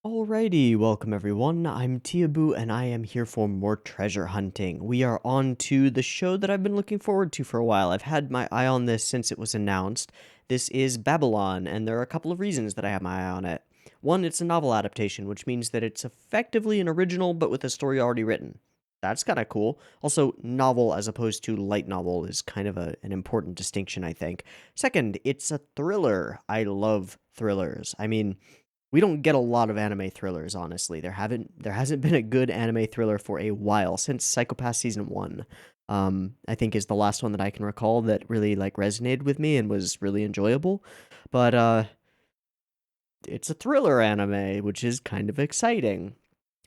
Alrighty, welcome everyone. I'm Tiabu and I am here for more treasure hunting. We are on to the show that I've been looking forward to for a while. I've had my eye on this since it was announced. This is Babylon, and there are a couple of reasons that I have my eye on it. One, it's a novel adaptation, which means that it's effectively an original but with a story already written. That's kind of cool. Also, novel as opposed to light novel is kind of an important distinction, I think. Second, it's a thriller. I love thrillers. I mean, we don't get a lot of anime thrillers, honestly. There hasn't been a good anime thriller for a while since Psycho-Pass season 1. I think is the last one that I can recall that really like resonated with me and was really enjoyable. But it's a thriller anime, which is kind of exciting.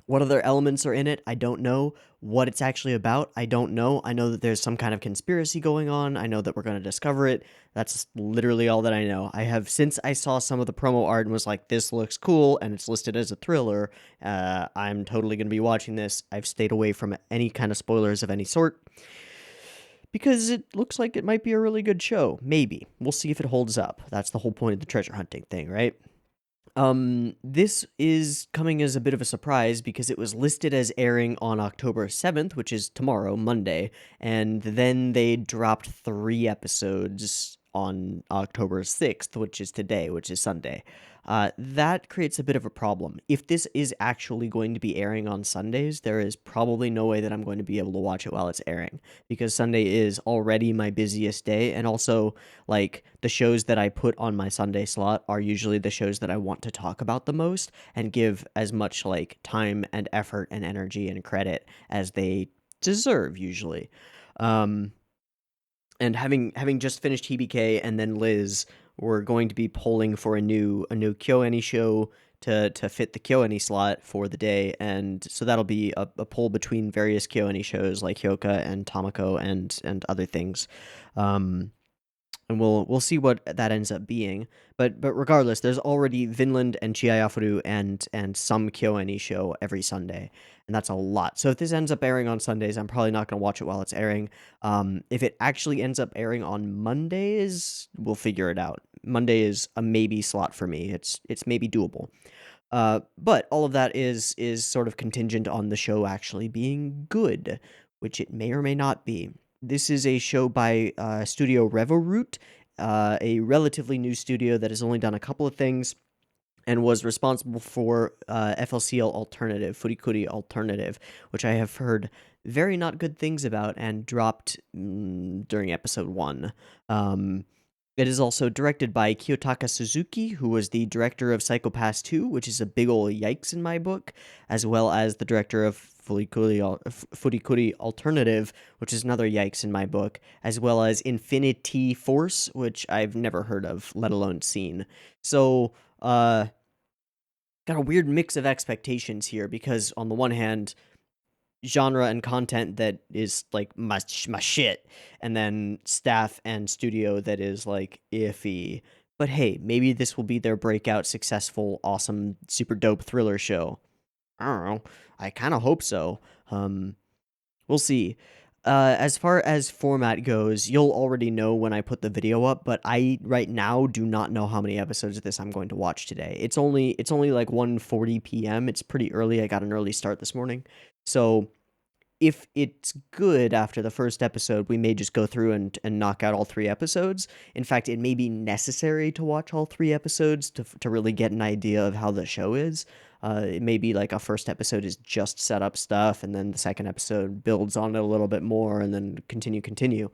What other elements are in it? I don't know. What it's actually about? I don't know. I know that there's some kind of conspiracy going on. I know that we're going to discover it. That's literally all that I know. I have, since I saw some of the promo art and was like, this looks cool, and it's listed as a thriller, I'm totally going to be watching this. I've stayed away from any kind of spoilers of any sort because it looks like it might be a really good show. Maybe. We'll see if it holds up. That's the whole point of the treasure hunting thing, right? This is coming as a bit of a surprise because it was listed as airing on October 7th, which is tomorrow, Monday, and then they dropped 3 episodes on October 6th, which is today, which is Sunday. That creates a bit of a problem. If this is actually going to be airing on Sundays, there is probably no way that I'm going to be able to watch it while it's airing, because Sunday is already my busiest day, and also, like, the shows that I put on my Sunday slot are usually the shows that I want to talk about the most and give as much, like, time and effort and energy and credit as they deserve, usually. Um, and having just finished Hibike and then Liz, we're going to be polling for a new KyoAni show to fit the KyoAni slot for the day, and so that'll be a poll between various KyoAni shows like Hyoka and Tamako and other things. Um, and we'll see what that ends up being. But regardless, there's already Vinland and Chihayafuru and some KyoAni show every Sunday, and that's a lot. So if this ends up airing on Sundays, I'm probably not going to watch it while it's airing. If it actually ends up airing on Mondays, we'll figure it out. Monday is a maybe slot for me. It's maybe doable. But all of that is sort of contingent on the show actually being good, which it may or may not be. This is a show by Studio Revoroot, a relatively new studio that has only done a couple of things and was responsible for FLCL Alternative, Furikuri Alternative, which I have heard very not good things about and dropped during episode 1. It is also directed by Kiyotaka Suzuki, who was the director of Psycho-Pass 2, which is a big ol' yikes in my book, as well as the director of Furikuri Alternative, which is another yikes in my book, as well as Infinity Force, which I've never heard of, let alone seen. So, got a weird mix of expectations here, because on the one hand, genre and content that is like my shit, and then staff and studio that is like iffy. But hey, maybe this will be their breakout, successful, awesome, super dope thriller show. I don't know. I kind of hope so. We'll see. As far as format goes, you'll already know when I put the video up, but I right now do not know how many episodes of this I'm going to watch today. It's only like 1:40 p.m. It's pretty early. I got an early start this morning. So if it's good after the first episode, we may just go through and knock out all 3 episodes. In fact, it may be necessary to watch all 3 episodes to really get an idea of how the show is. It may be like a first episode is just set up stuff, and then the second episode builds on it a little bit more, and then continue.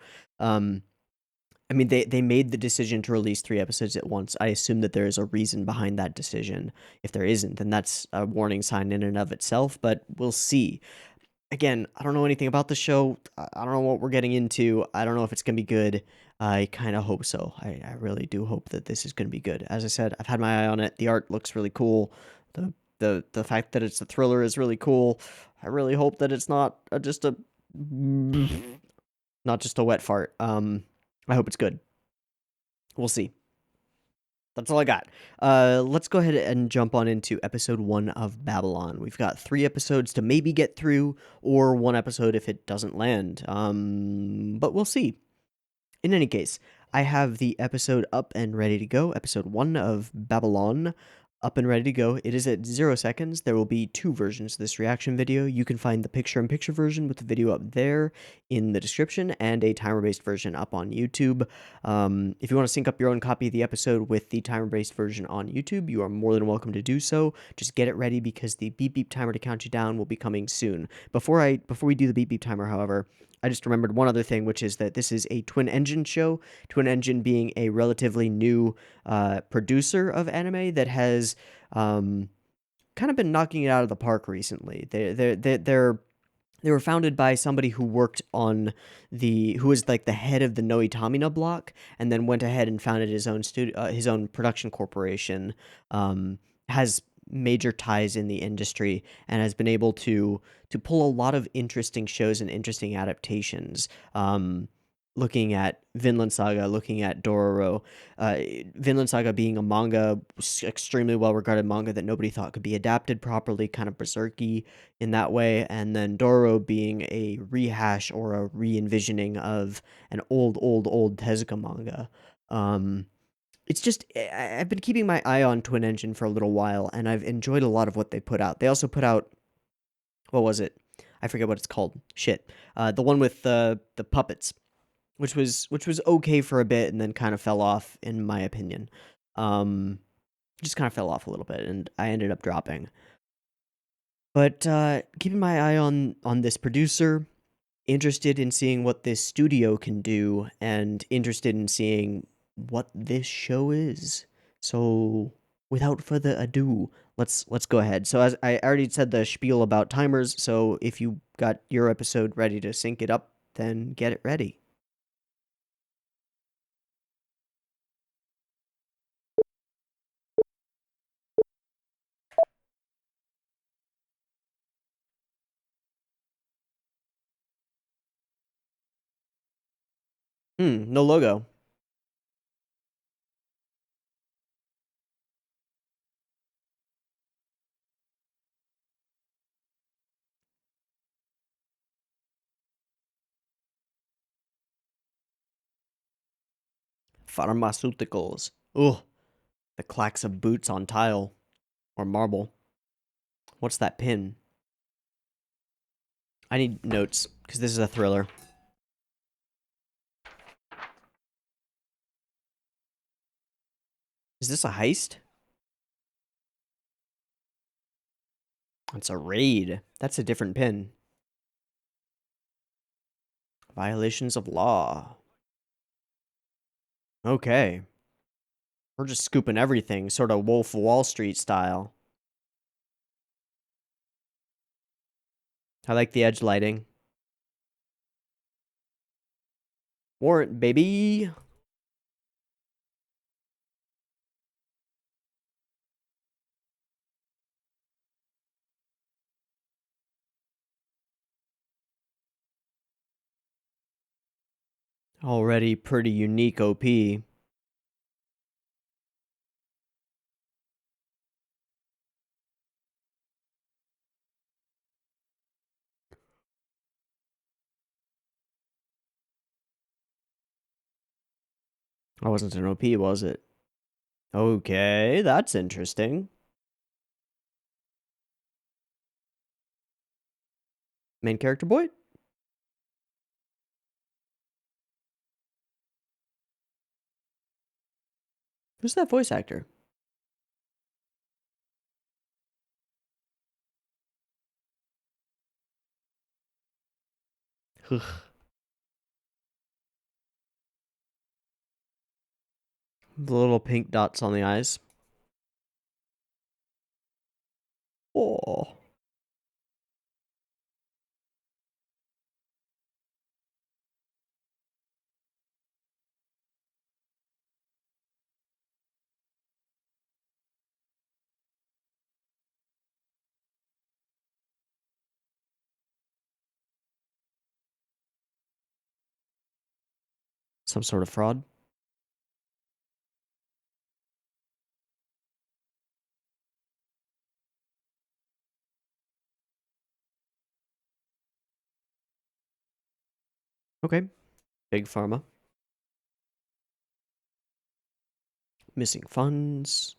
I mean, they made the decision to release 3 episodes at once. I assume that there is a reason behind that decision. If there isn't, then that's a warning sign in and of itself, but we'll see. Again, I don't know anything about the show. I don't know what we're getting into. I don't know if it's going to be good. I kind of hope so. I really do hope that this is going to be good. As I said, I've had my eye on it. The art looks really cool. The fact that it's a thriller is really cool. I really hope that it's not not just a wet fart. I hope it's good. We'll see. That's all I got. Let's go ahead and jump on into episode 1 of Babylon. We've got 3 episodes to maybe get through, or 1 episode if it doesn't land. But we'll see. In any case, I have the episode up and ready to go. Episode 1 of Babylon. up and ready to go. It is at 0 seconds. There will be two versions of this reaction video. You can find the picture-in-picture version with the video up there in the description, and a timer-based version up on YouTube. If you want to sync up your own copy of the episode with the timer-based version on YouTube, you are more than welcome to do so. Just get it ready because the beep beep timer to count you down will be coming soon. Before we do the beep beep timer, however, I just remembered one other thing, which is that this is a Twin Engine show. Twin Engine being a relatively new producer of anime that has kind of been knocking it out of the park recently. They were founded by somebody who worked on who was like the head of the Noitamina block, and then went ahead and founded his own studio, his own production corporation. Has major ties in the industry and has been able to pull a lot of interesting shows and interesting adaptations. Looking at Vinland Saga, looking at Dororo, uh, Vinland Saga being a manga, extremely well regarded manga that nobody thought could be adapted properly, kind of berserky in that way, and then Dororo being a rehash or a re-envisioning of an old Tezuka manga. It's just I've been keeping my eye on Twin Engine for a little while, and I've enjoyed a lot of what they put out. They also put out, what was it? I forget what it's called. Shit, the one with the puppets, which was okay for a bit, and then kind of fell off, in my opinion. Um, just kind of fell off a little bit, and I ended up dropping. But keeping my eye on this producer, interested in seeing what this studio can do, and interested in seeing what this show is. So, without further ado, let's go ahead. So, as I already said the spiel about timers, so if you got your episode ready to sync it up, then get it ready. No logo. Pharmaceuticals. Ugh, the clacks of boots on tile or marble. What's that pin? I need notes because this is a thriller. Is this a heist? It's a raid. That's a different pin. Violations of law. Okay. We're just scooping everything, sort of Wolf of Wall Street style. I like the edge lighting. Warrant, baby. Already pretty unique OP. I wasn't an OP, was it? Okay, that's interesting. Main character boy? Who's that voice actor? The little pink dots on the eyes. Oh. Some sort of fraud. Okay. Big Pharma. Missing funds.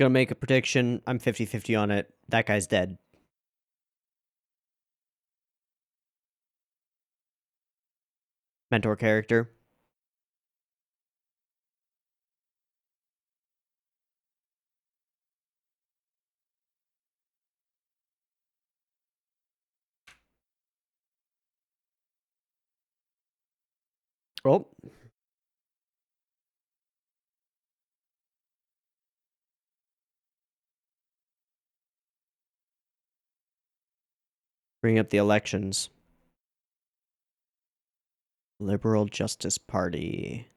Gonna make a prediction. I'm 50-50 on it. That guy's dead. Mentor character. Oh. Bring up the elections. Liberal Justice Party.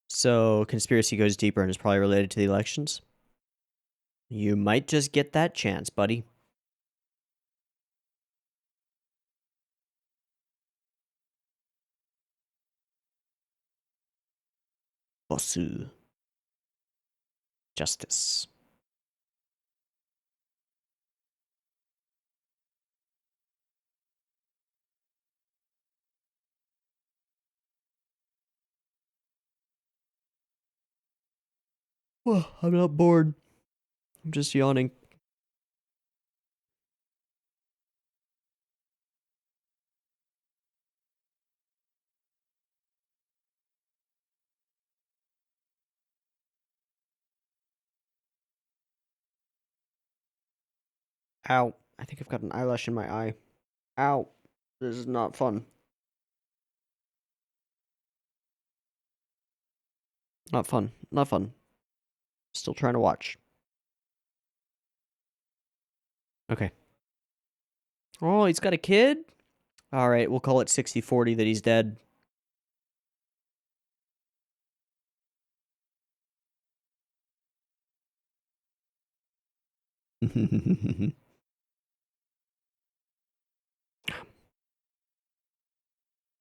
So, conspiracy goes deeper and is probably related to the elections? You might just get that chance, buddy. Bossu. Justice. Well, I'm not bored. I'm just yawning. Ow. I think I've got an eyelash in my eye. Ow. This is not fun. Not fun. Not fun. Still trying to watch. Okay. Oh, he's got a kid? Alright, we'll call it 60-40 that he's dead.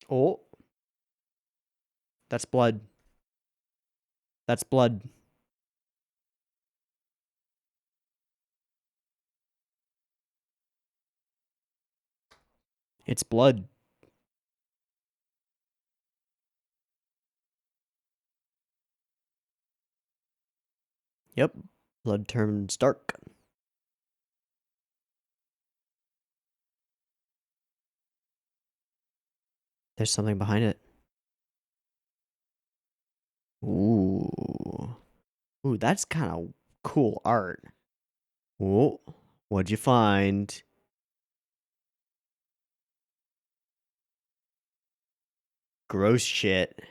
Oh. That's blood. That's blood. It's blood. Yep. Blood turns dark. There's something behind it. Ooh. Ooh, that's kind of cool art. Oh, what'd you find? Gross shit.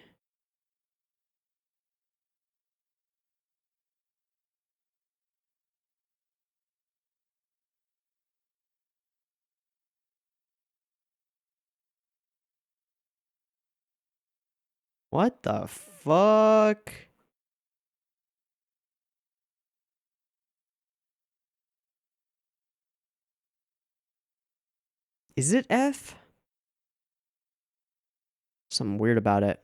What the fuck? Is it F? Something weird about it.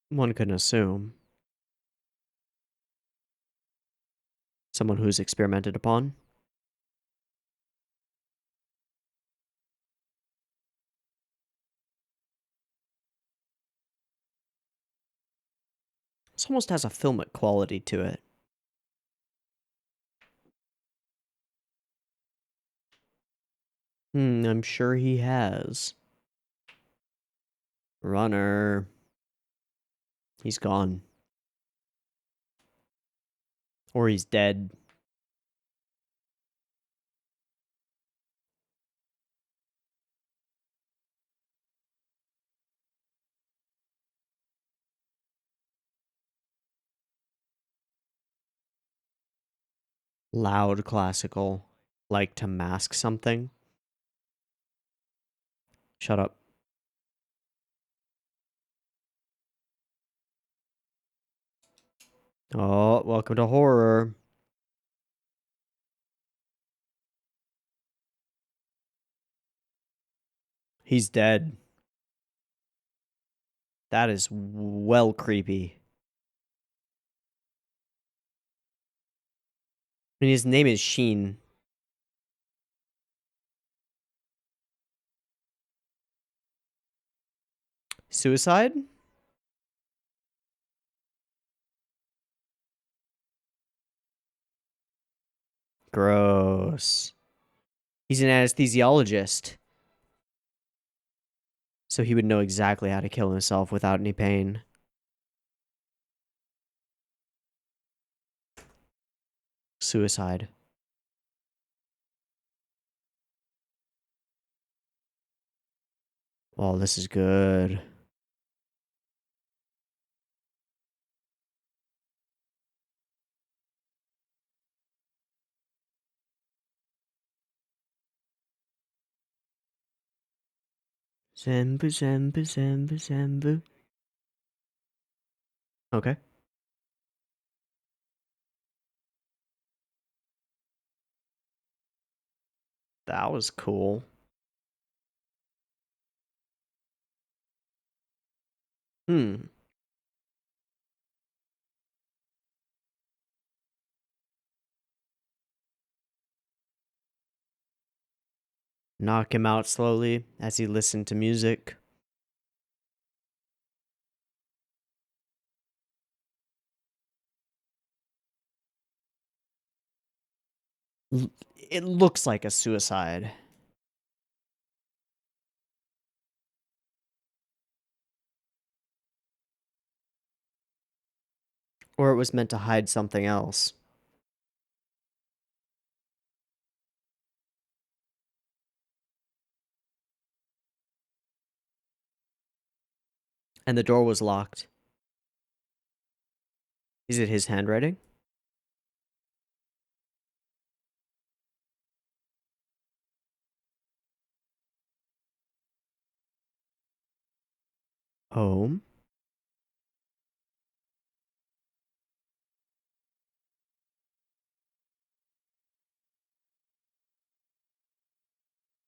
One can assume. Someone who's experimented upon. This almost has a filmic quality to it. I'm sure he has. Runner. He's gone. Or he's dead. Loud classical. Like to mask something. Shut up. Oh, welcome to horror. He's dead. That is well creepy. I mean, his name is Sheen. Suicide? Gross. He's an anesthesiologist, so he would know exactly how to kill himself without any pain. Suicide. Oh, this is good. Zenbu, zenbu, zenbu, zenbu. Okay. That was cool. Hmm. Knock him out slowly as he listened to music. It looks like a suicide. Or it was meant to hide something else. And the door was locked. Is it his handwriting? Home?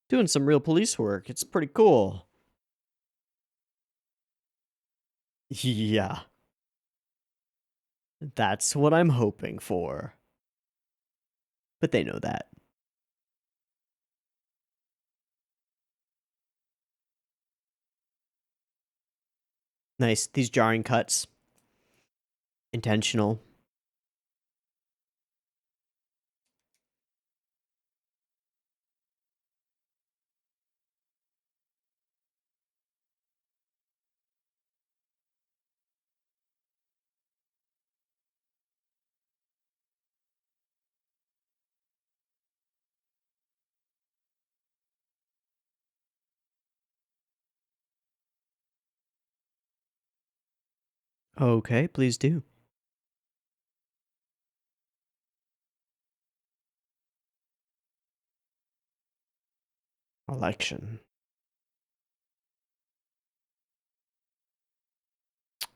Doing some real police work. It's pretty cool. Yeah. That's what I'm hoping for. But they know that. Nice. These jarring cuts. Intentional. Okay, please do. Election.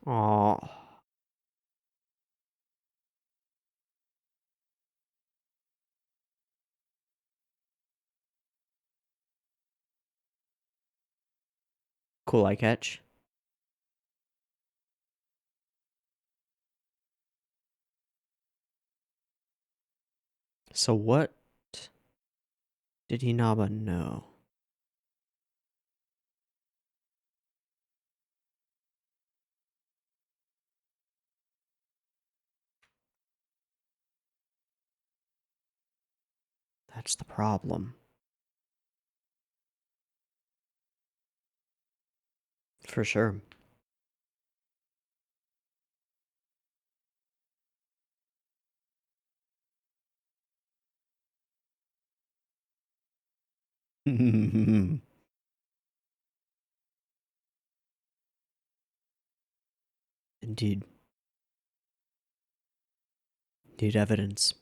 Aw. Cool eye catch. So what did Hinaba know? That's the problem. For sure. Indeed. Indeed evidence.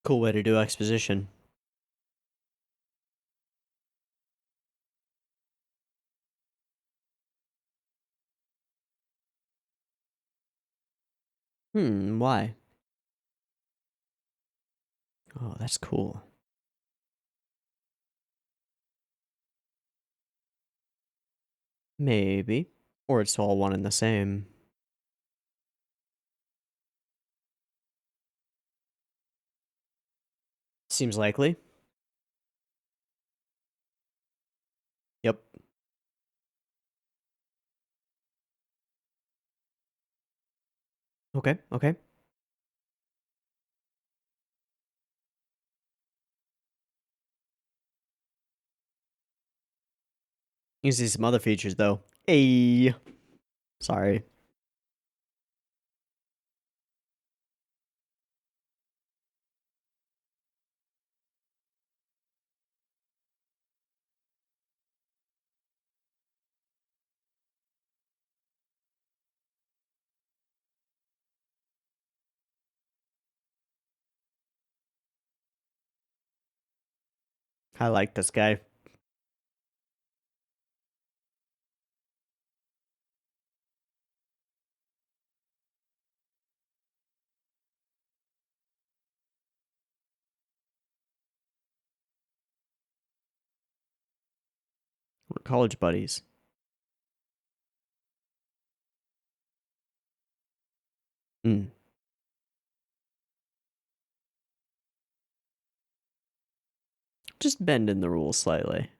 Cool way to do exposition. Why? Oh, that's cool. Maybe. Or it's all one and the same. Seems likely. Yep. Okay, okay. You see some other features, though. Hey! Sorry. I like this guy. We're college buddies. Mm. Just bending the rules slightly.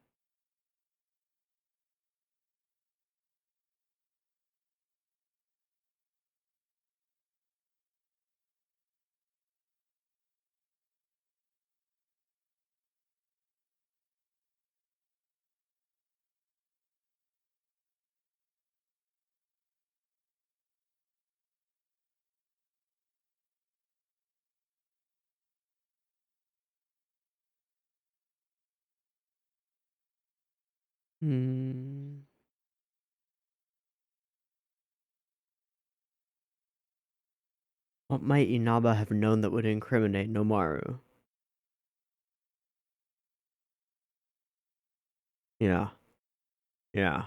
Hmm. What might Inaba have known that would incriminate Nomaru? Yeah. Yeah.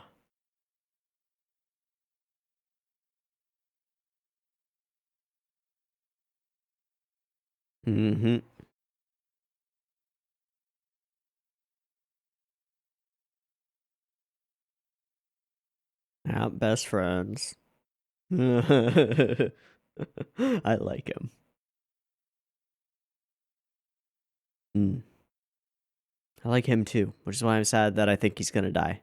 Mm-hmm. Yeah, best friends. I like him. Mm. I like him too, which is why I'm sad that I think he's gonna die.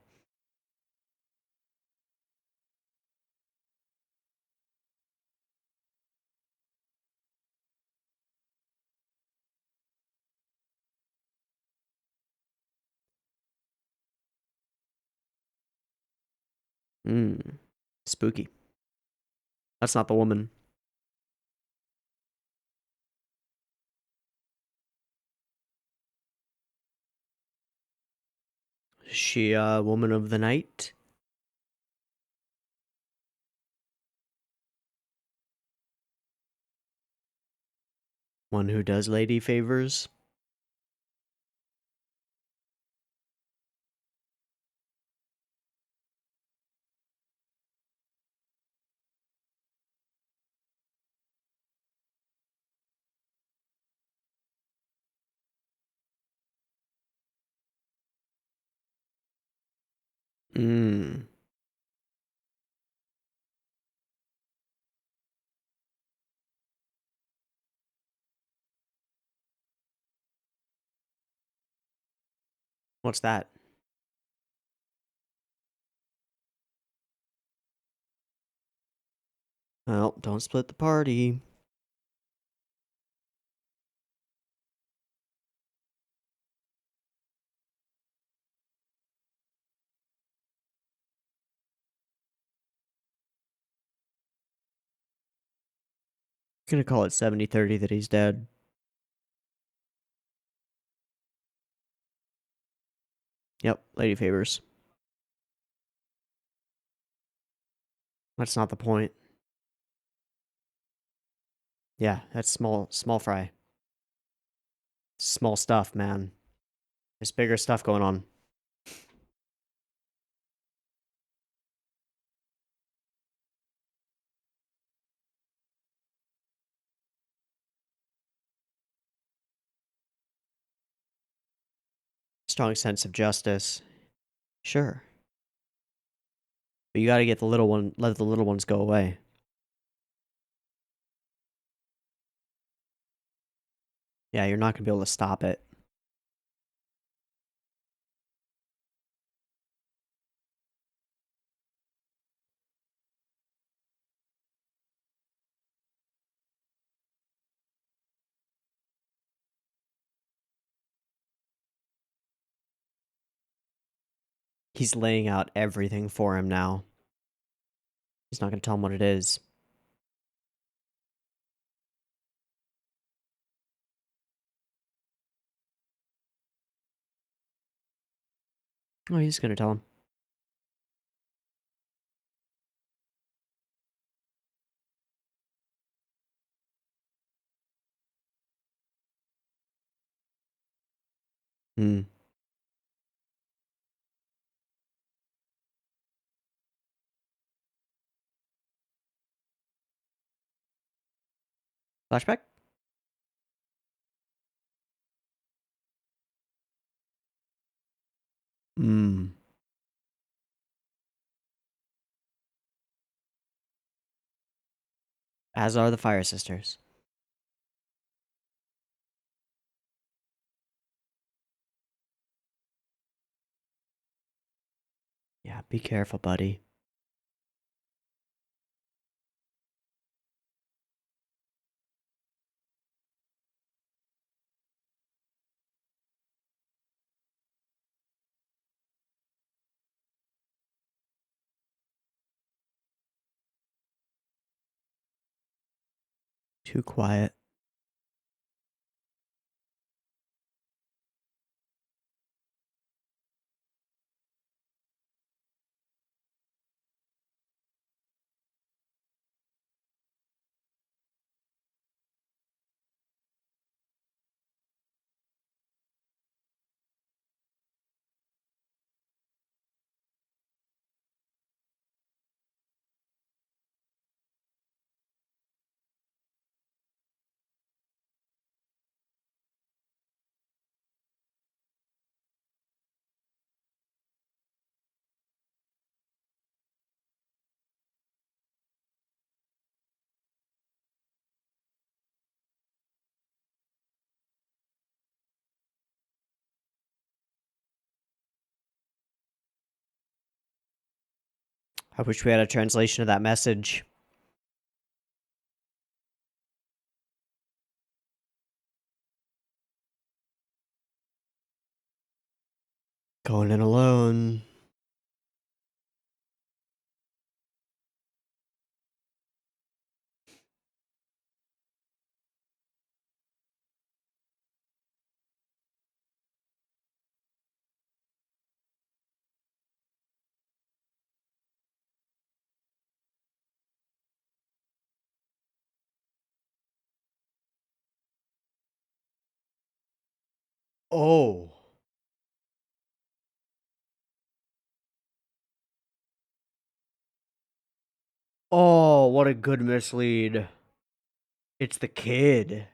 Mm. Spooky. That's not the woman. Is she a woman of the night? One who does lady favors? Mm. What's that? Well, don't split the party. Gonna call it 70-30 that he's dead. Yep, lady favors. That's not the point. Yeah, that's small fry. Small stuff, man. There's bigger stuff going on. Strong sense of justice. Sure. But you gotta get the little one, let the little ones go away. Yeah, you're not gonna be able to stop it. He's laying out everything for him now. He's not gonna tell him what it is. Oh, he's gonna tell him. Hmm. Flashback? Hmm. As are the Fire Sisters. Yeah, be careful, buddy. Too quiet. I wish we had a translation of that message. Going in alone. Oh. Oh, what a good mislead. It's the kid.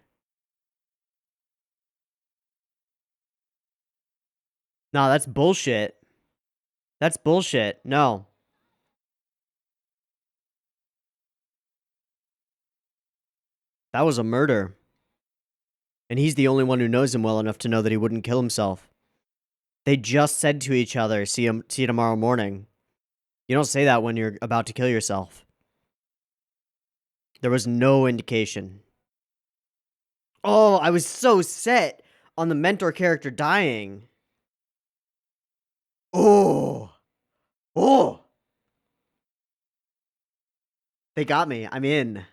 No, that's bullshit. That's bullshit. No. That was a murder. And he's the only one who knows him well enough to know that he wouldn't kill himself. They just said to each other, see you tomorrow morning. You don't say that when you're about to kill yourself. There was no indication. Oh, I was so set on the mentor character dying. Oh. Oh. They got me. I'm in.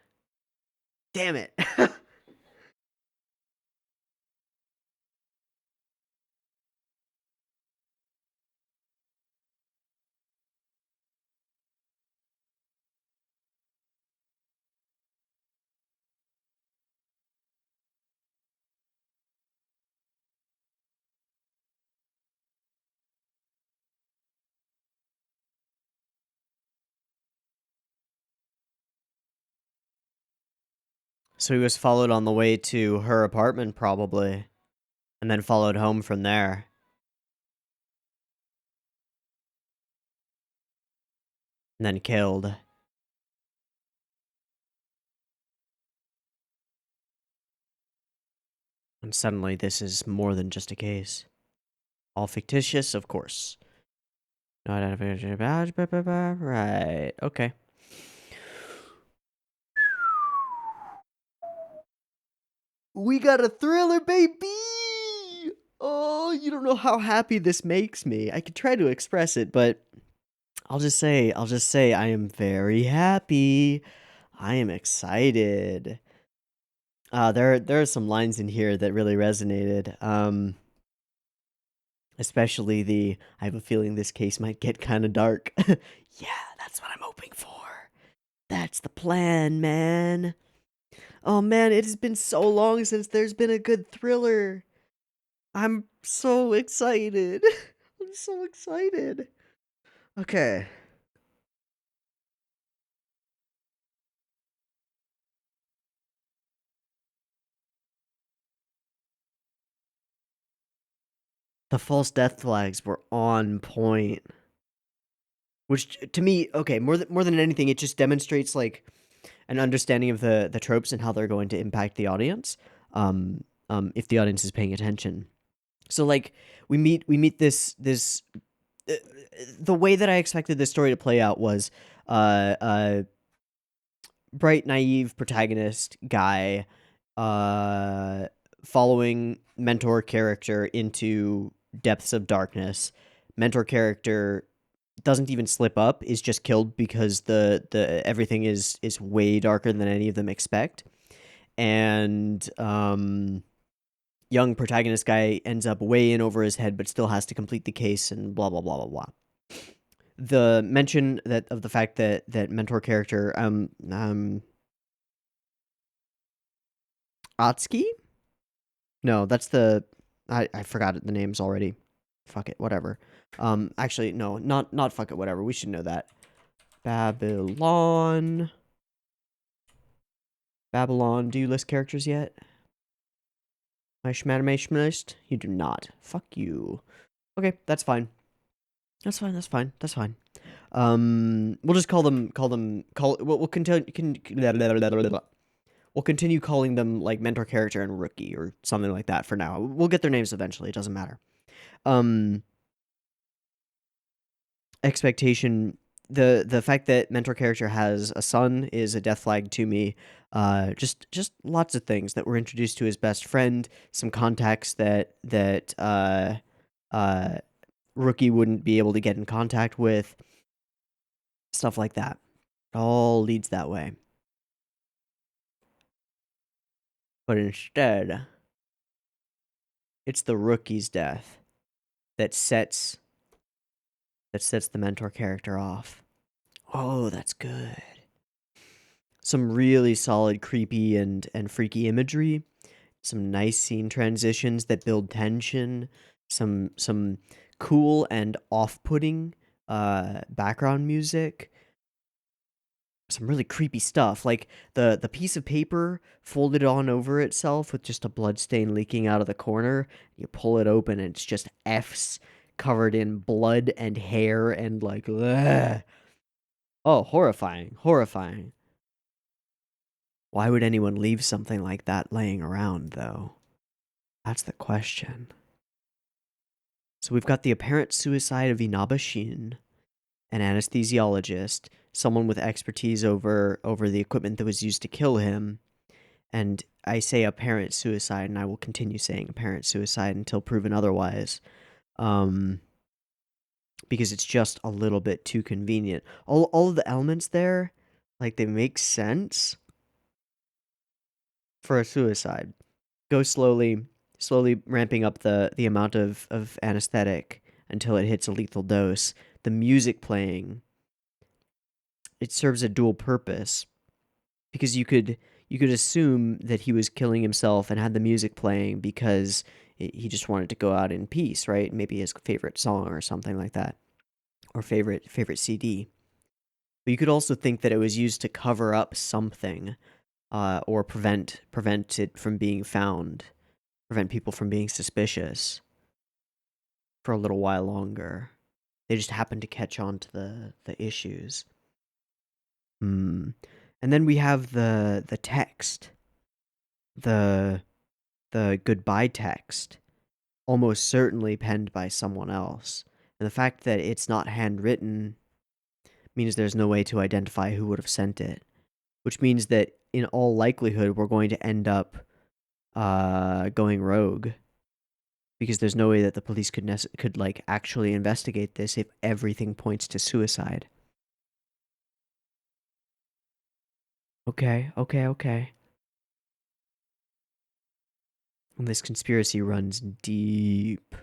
Damn it. So he was followed on the way to her apartment, probably, and then followed home from there. and then killed. And suddenly this is more than just a case. All fictitious, of course. No identification badge, right, okay. We got a thriller, baby! Oh, you don't know how happy this makes me. I could try to express it, but I'll just say I am very happy. I am excited. There are some lines in here that really resonated. Especially I have a feeling this case might get kind of dark. Yeah, that's what I'm hoping for. That's the plan, man. Oh man, it has been so long since there's been a good thriller. I'm so excited. I'm so excited. Okay. The false death flags were on point. Which to me, okay, more than anything, it just demonstrates like an understanding of the tropes and how they're going to impact the audience. If the audience is paying attention. So like we meet this uh, the way that I expected this story to play out was a bright naive protagonist guy uh following mentor character into depths of darkness. Mentor character doesn't even slip up, is just killed because the everything is way darker than any of them expect. And young protagonist guy ends up way in over his head, but still has to complete the case and blah blah blah blah blah. The mention that of the fact that mentor character Atsuki? No, that's the I forgot the names already. Fuck it, whatever. Actually no, not fuck it, whatever. We should know that. Babylon. Babylon, do you list characters yet? My schmatamation? You do not. Fuck you. Okay, that's fine. That's fine. That's fine. That's fine. We'll just we'll continue calling them like mentor character and rookie or something like that for now. We'll get their names eventually. It doesn't matter. Um, Expectation. The fact that mentor character has a son is a death flag to me. Just lots of things that we're introduced to his best friend, some contacts that rookie wouldn't be able to get in contact with, stuff like that. It all leads that way. But instead, it's the rookie's death that sets the mentor character off. Oh, that's good. Some really solid creepy and freaky imagery, some nice scene transitions that build tension, some cool and off-putting background music, some really creepy stuff, like the piece of paper folded on over itself with just a blood stain leaking out of the corner. You pull it open and it's just F's covered in blood and hair and like, ugh. Oh, horrifying, horrifying. Why would anyone leave something like that laying around, though? That's the question. So we've got the apparent suicide of Inaba Shin, an anesthesiologist, someone with expertise over the equipment that was used to kill him. And I say apparent suicide, and I will continue saying apparent suicide until proven otherwise. Because it's just a little bit too convenient. All of the elements there, like, they make sense for a suicide. Go slowly ramping up the amount of anesthetic until it hits a lethal dose. The music playing, it serves a dual purpose, because you could assume that he was killing himself and had the music playing because he just wanted to go out in peace, right? Maybe his favorite song or something like that, or favorite CD. But you could also think that it was used to cover up something, or prevent it from being found, prevent people from being suspicious for a little while longer. They just happened to catch on to the issues. Hmm. And then we have the text, the the goodbye text, almost certainly penned by someone else. And the fact that it's not handwritten means there's no way to identify who would have sent it, which means that in all likelihood we're going to end up going rogue because there's no way that the police could like actually investigate this if everything points to suicide. Okay, okay, okay. And this conspiracy runs deep,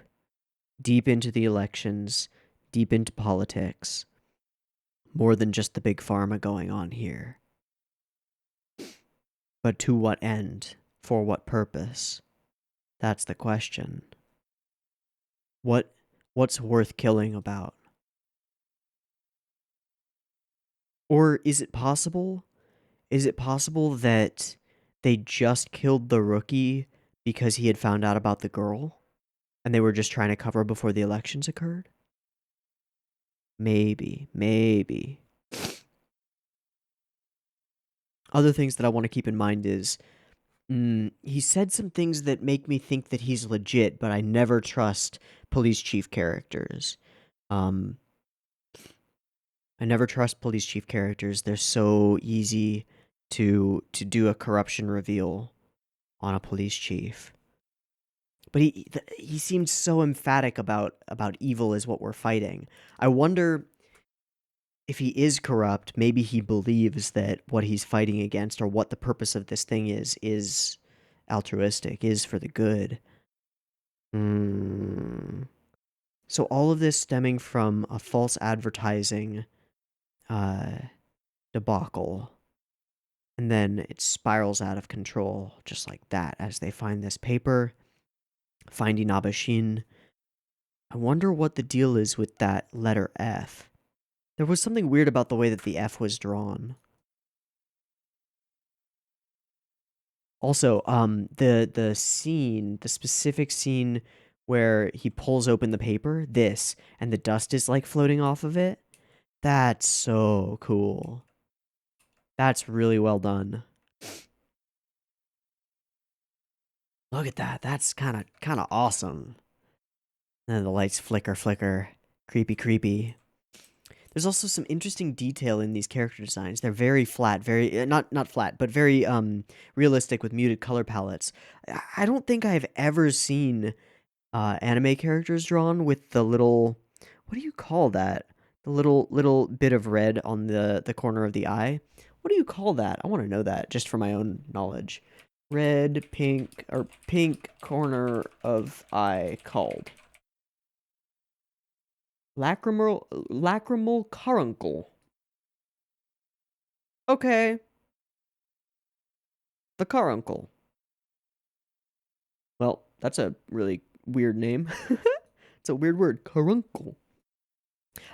deep into the elections, deep into politics. More than just the big pharma going on here. But to what end? For what purpose? That's the question. What what's worth killing about? Or is it possible? Is it possible that they just killed the rookie because he had found out about the girl and they were just trying to cover before the elections occurred? Maybe, maybe. Other things that I want to keep in mind is he said some things that make me think that he's legit, but I never trust police chief characters. Um, I never trust police chief characters. They're so easy to do a corruption reveal on a police chief. But he seemed so emphatic about evil is what we're fighting. I wonder if he is corrupt. Maybe he believes that what he's fighting against or what the purpose of this thing is altruistic, is for the good. Hmm. So all of this stemming from a false advertising uh, debacle, and then it spirals out of control just like that as they find this paper, finding Abashin. I wonder what the deal is with that letter F. There was something weird about the way that the F was drawn. Also, the scene, the specific scene where he pulls open the paper, this, and the dust is like floating off of it. That's so cool. That's really well done. Look at that. That's kind of awesome. And then the lights flicker. Creepy, creepy. There's also some interesting detail in these character designs. They're very flat, very not flat, but very realistic with muted color palettes. I don't think I've ever seen anime characters drawn with the little, what do you call that? The little bit of red on the corner of the eye. What do you call that? I want to know that just for my own knowledge. Red, pink, or pink corner of eye called lacrimal caruncle. Okay, the caruncle. Well, that's a really weird name. It's a weird word, caruncle.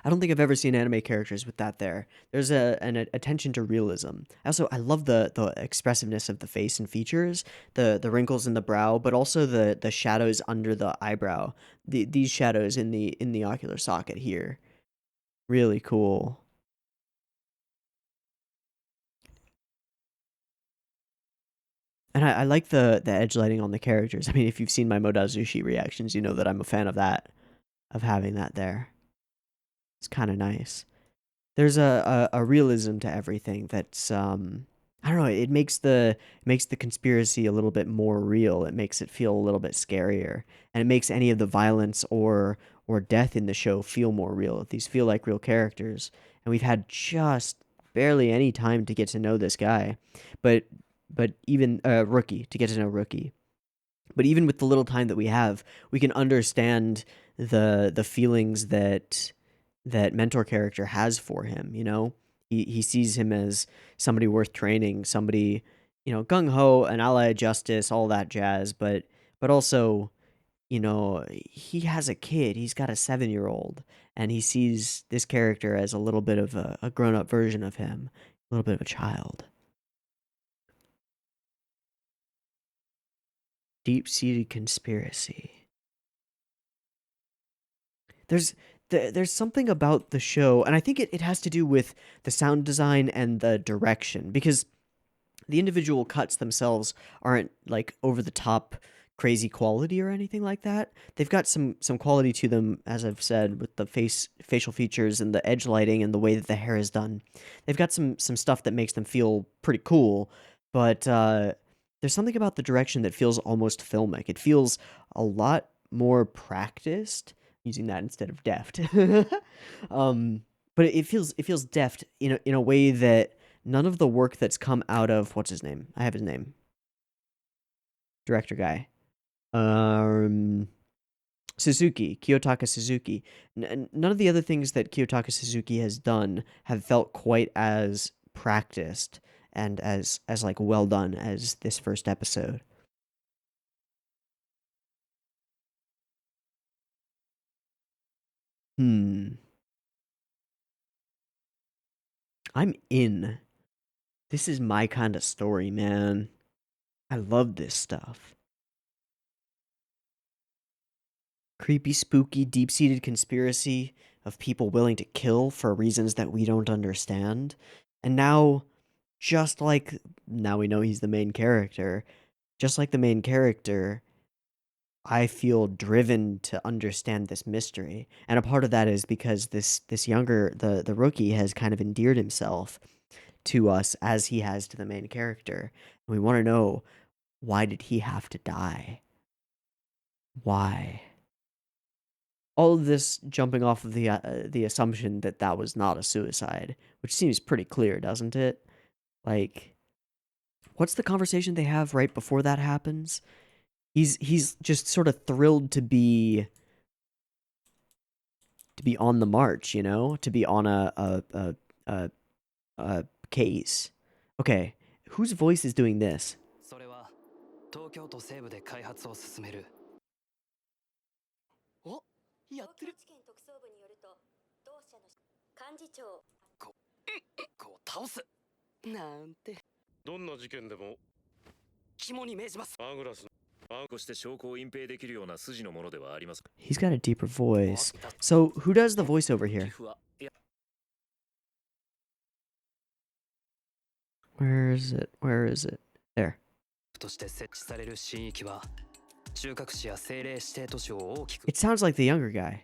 I don't think I've ever seen anime characters with that there. There's an attention to realism. Also, I love the expressiveness of the face and features, the wrinkles in the brow, but also the shadows under the eyebrow. These shadows in the ocular socket here. Really cool. And I like the edge lighting on the characters. I mean, if you've seen my Modazushi reactions, you know that I'm a fan of that, of having that there. It's kind of nice. There's a realism to everything that's I don't know, it makes the conspiracy a little bit more real. It makes it feel a little bit scarier. And it makes any of the violence or death in the show feel more real. These feel like real characters. And we've had just barely any time to get to know this guy. But even Rookie, to get to know Rookie. But even with the little time that we have, we can understand the feelings that mentor character has for him. You know, he sees him as somebody worth training, somebody, you know, gung ho, an ally of justice, all that jazz. But also, you know, he has a kid. He's got a 7-year-old, and he sees this character as a little bit of a grown up version of him, a little bit of a child. Deep seated conspiracy. There's there's something about the show, and I think it has to do with the sound design and the direction, because the individual cuts themselves aren't like over the top crazy quality or anything like that. They've got some quality to them, as I've said, with the facial features and the edge lighting and the way that the hair is done. They've got some stuff that makes them feel pretty cool, but there's something about the direction that feels almost filmic. It feels a lot more practiced, using that instead of deft. um, but it feels deft in a way that none of the work that's come out of what's his name? I have his name. Director guy. Um Suzuki, Kiyotaka Suzuki. None of the other things that Kiyotaka Suzuki has done have felt quite as practiced and as like well done as this first episode. Hmm. I'm in. This is my kind of story, man. I love this stuff. Creepy, spooky, deep-seated conspiracy of people willing to kill for reasons that we don't understand. And now, just like now we know he's the main character, just like the main character, I feel driven to understand this mystery. And a part of that is because this younger the rookie has kind of endeared himself to us as he has to the main character. And we want to know, why did he have to die? Why? All of this jumping off of the assumption that that was not a suicide, which seems pretty clear, doesn't it? Like, what's the conversation they have right before that happens? He's just sort of thrilled to be on the march, to be on a, a case. Okay, whose voice is doing this? He's got a deeper voice. So who does the voiceover here? Where is it? Where is it? There. It sounds like the younger guy.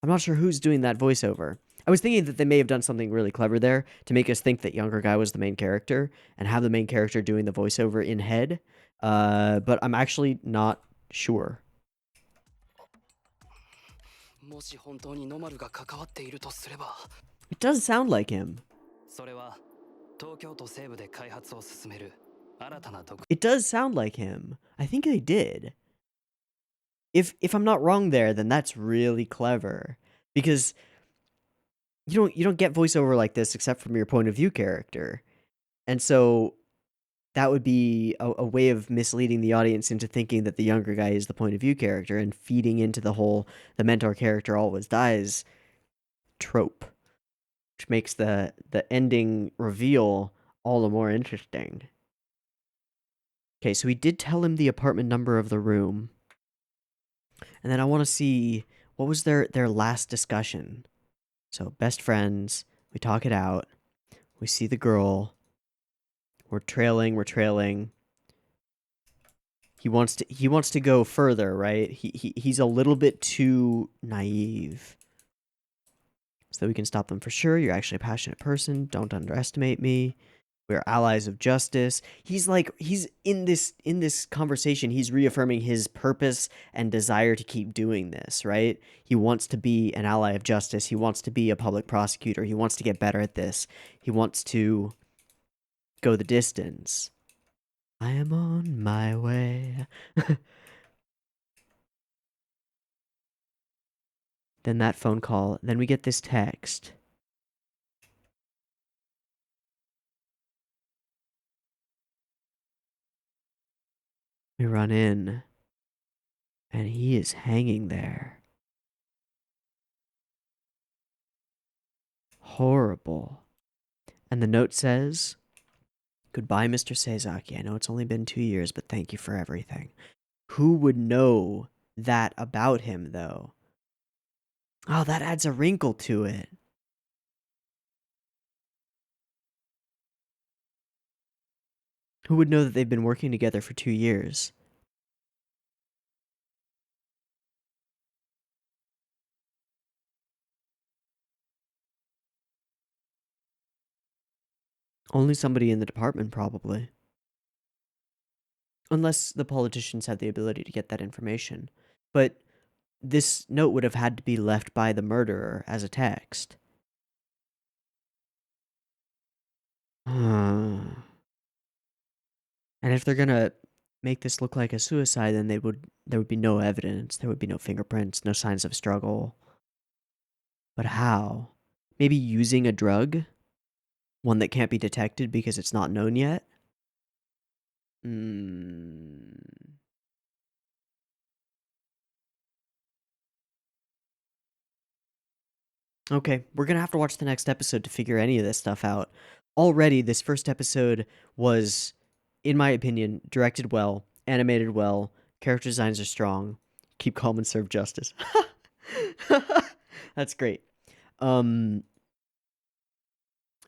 I'm not sure who's doing that voiceover. I was thinking that they may have done something really clever there to make us think that younger guy was the main character and have the main character doing the voiceover in head. But I'm actually not sure. It does sound like him. It does sound like him. I think they did. If I'm not wrong there, then that's really clever, because you don't get voiceover like this except from your point of view character, and so that would be a way of misleading the audience into thinking that the younger guy is the point of view character and feeding into the whole the mentor character always dies trope, which makes the ending reveal all the more interesting. Okay, so we did tell him the apartment number of the room. And then I want to see, what was their last discussion. So best friends, we talk it out. We see the girl. We're trailing. He wants to go further, right? He's a little bit too naive. So that we can stop them for sure. You're actually a passionate person. Don't underestimate me. We're allies of justice. He's in this conversation, he's reaffirming his purpose and desire to keep doing this, right? He wants to be an ally of justice. He wants to be a public prosecutor. He wants to get better at this. He wants to go the distance. I am on my way. Then that phone call. Then we get this text. We run in, and he is hanging there. Horrible. And the note says, "Goodbye, Mr. Seizaki. I know it's only been 2 years, but thank you for everything." Who would know that about him, though? Oh, that adds a wrinkle to it. Who would know that they've been working together for 2 years? Only somebody in the department, probably. Unless the politicians had the ability to get that information. But this note would have had to be left by the murderer as a text. And if they're gonna make this look like a suicide, then there would be no evidence. There would be no fingerprints, no signs of struggle. But how? Maybe using a drug? One that can't be detected because it's not known yet? Hmm. Okay, we're gonna have to watch the next episode to figure any of this stuff out. Already, this first episode was, in my opinion, directed well, animated well, character designs are strong. Keep calm and serve justice. That's great. Um,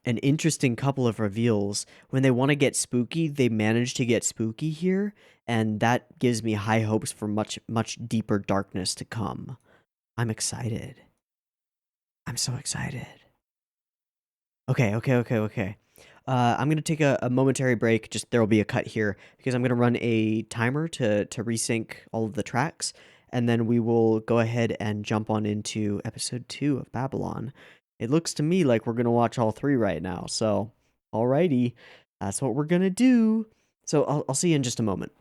an interesting couple of reveals. When they want to get spooky, they manage to get spooky here, and that gives me high hopes for much, much deeper darkness to come. I'm excited. I'm so excited. Okay. I'm gonna take a momentary break. Just there will be a cut here because I'm gonna run a timer to resync all of the tracks, and then we will go ahead and jump on into episode 2 of Babylon. It looks to me like we're gonna watch all 3 right now. So, alrighty, that's what we're gonna do. So I'll see you in just a moment.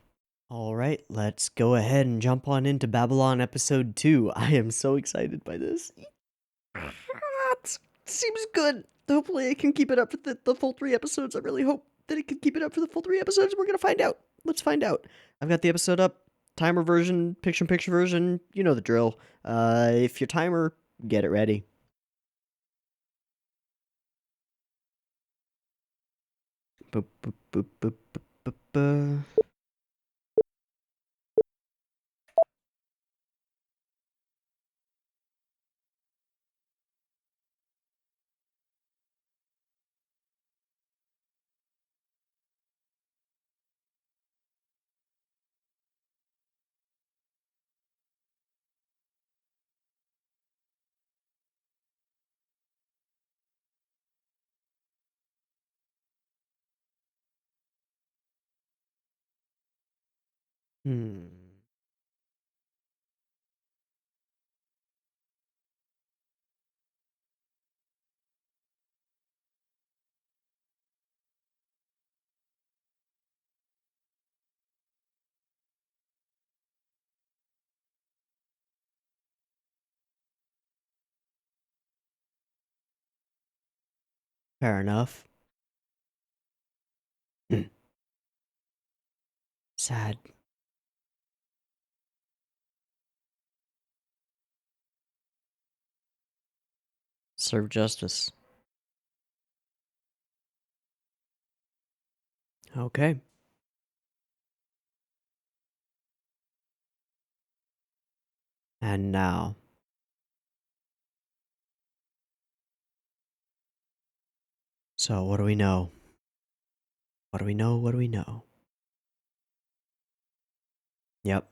All right, let's go ahead and jump on into Babylon episode 2. I am so excited by this. It seems good. Hopefully, I can keep it up for the full 3 episodes. I really hope that it can keep it up for the full 3 episodes. We're gonna find out. Let's find out. I've got the episode up, timer version, picture-in-picture version. You know the drill. If your timer, get it ready. Boop, boop, boop, boop, boop, boop, boop. Hmm. Fair enough. Sad. Serve justice. Okay. And now. So, what do we know? What do we know? What do we know? Yep.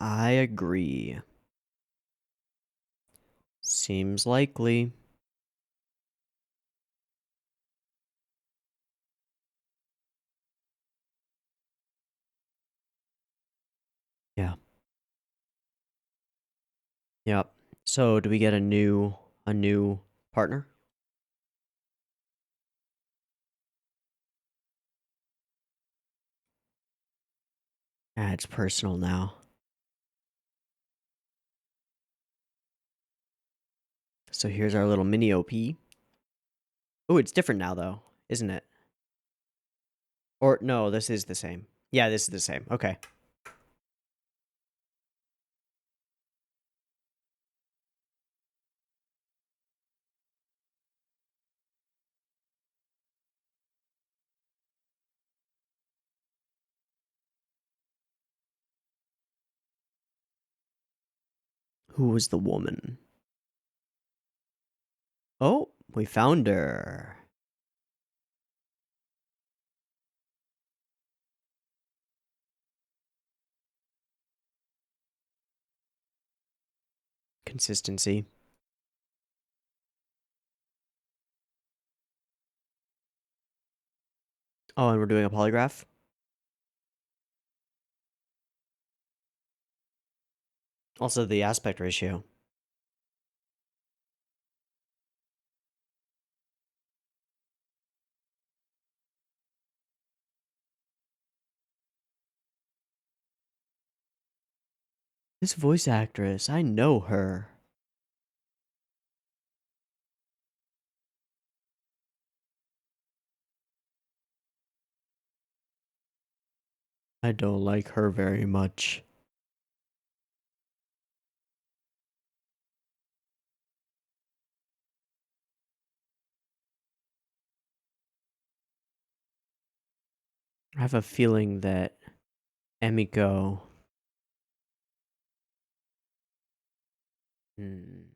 I agree. Seems likely. Yeah. Yep. So, do we get a new partner? Ah, it's personal now. So here's our little mini OP. Oh, it's different now though, isn't it? Or no, this is the same. Yeah, this is the same. Okay. Who was the woman? Oh, we found her. Consistency. Oh, and we're doing a polygraph? Also, the aspect ratio. This voice actress, I know her. I don't like her very much. I have a feeling that Emiko. Hmm.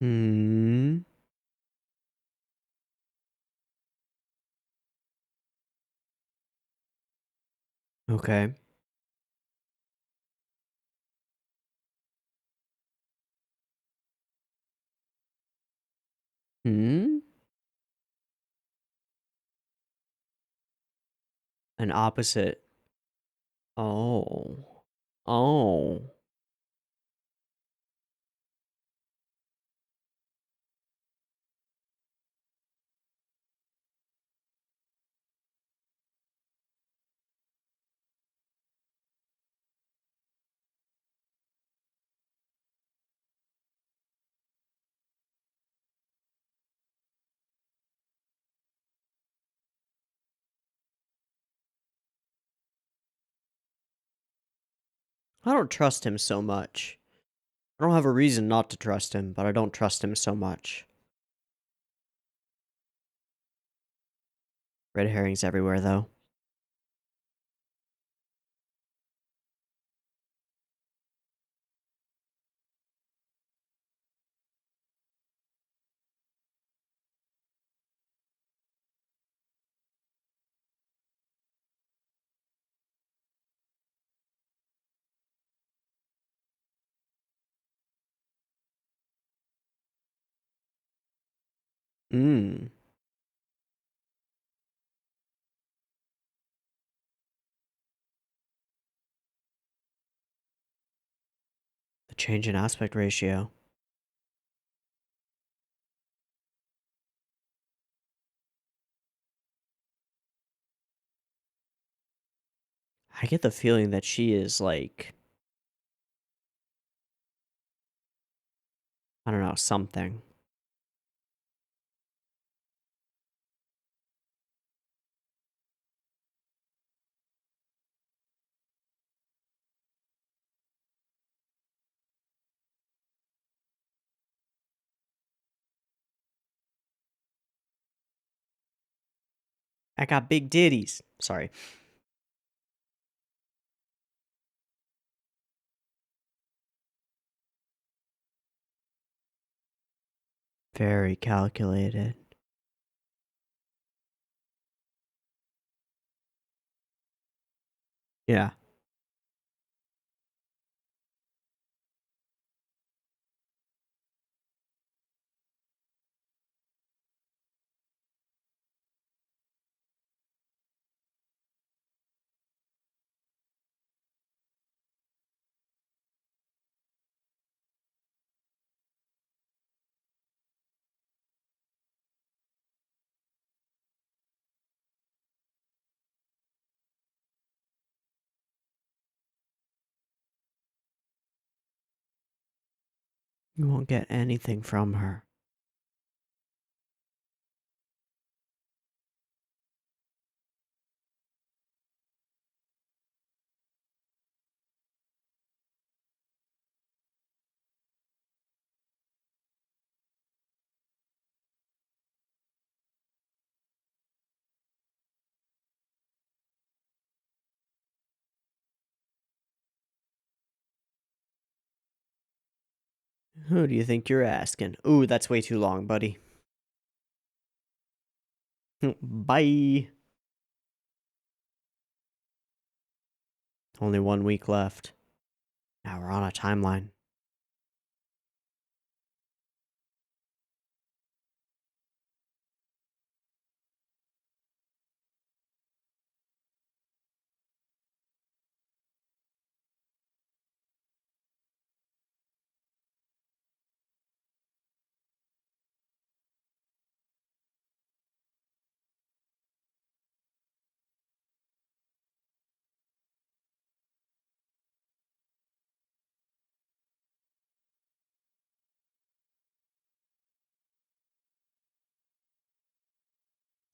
Hmm. Okay. Hmm. An opposite. Oh. Oh. I don't trust him so much. I don't have a reason not to trust him, but I don't trust him so much. Red herrings everywhere, though. Hmm. The change in aspect ratio. I get the feeling that she is like, I don't know, something. I got big ditties. Sorry. Very calculated. Yeah. You won't get anything from her. Who do you think you're asking? Ooh, that's way too long, buddy. Bye. Only 1 week left. Now we're on a timeline.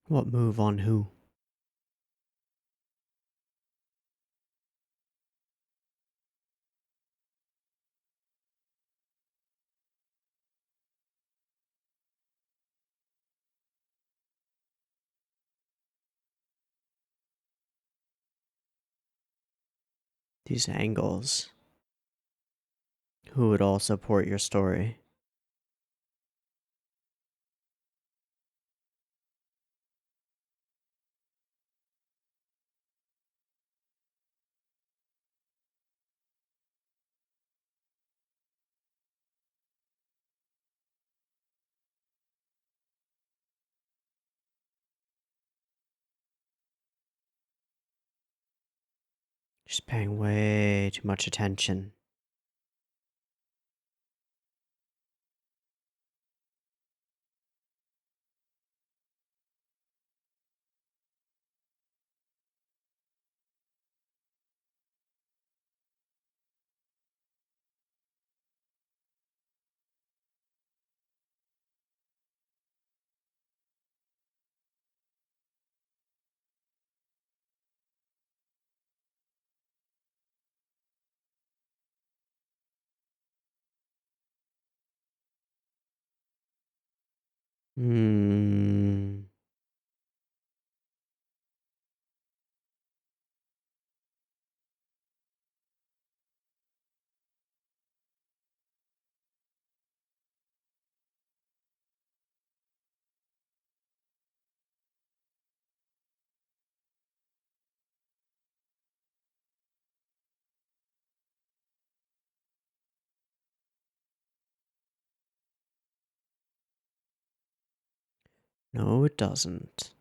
What move on who? These angles. Who would all support your story? Just paying way too much attention. Hmm. No, it doesn't.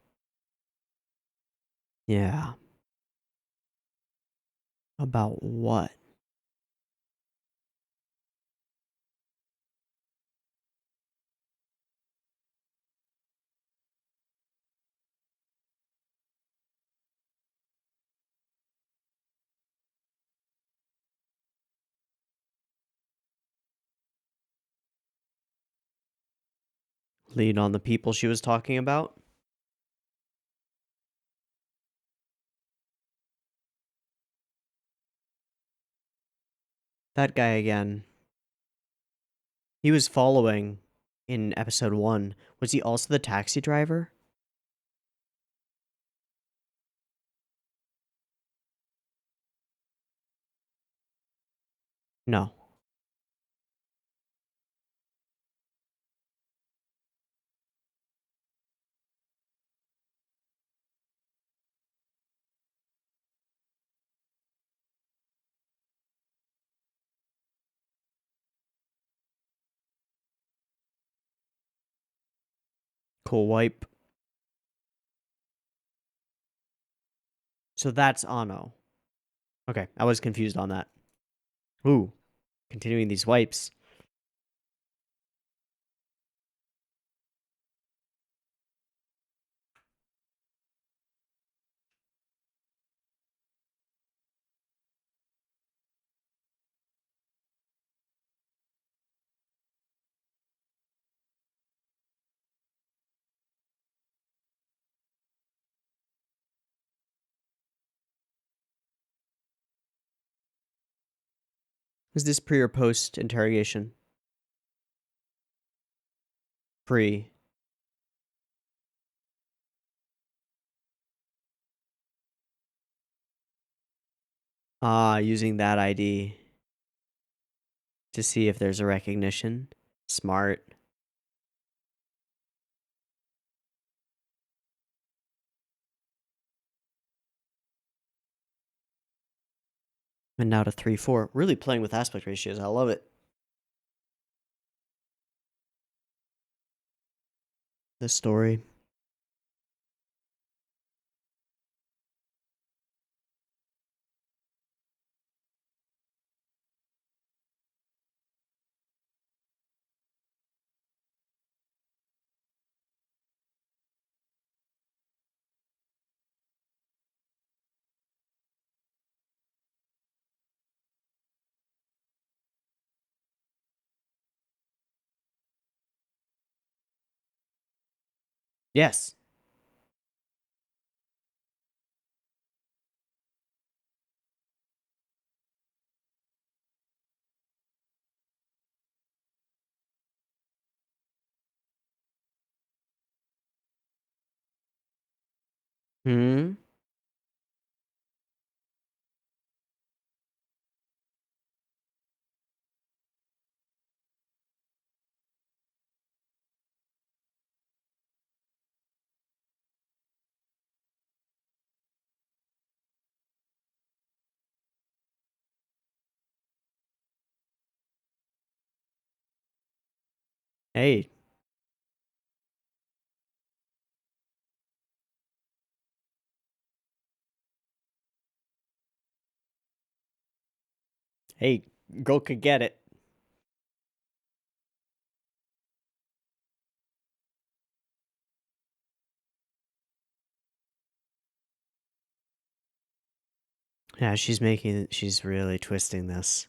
Yeah. About what? Lead on the people she was talking about? That guy again. He was following in episode 1. Was he also the taxi driver? No. Cool wipe. So that's Ano. Okay, I was confused on that. Ooh, continuing these wipes. Is this pre or post interrogation? Pre. Ah, using that ID to see if there's a recognition. Smart. And now to 3-4. Really playing with aspect ratios. I love it. The story. Yes. Hmm. Hey. Hey, girl could get it. Yeah, she's really twisting this.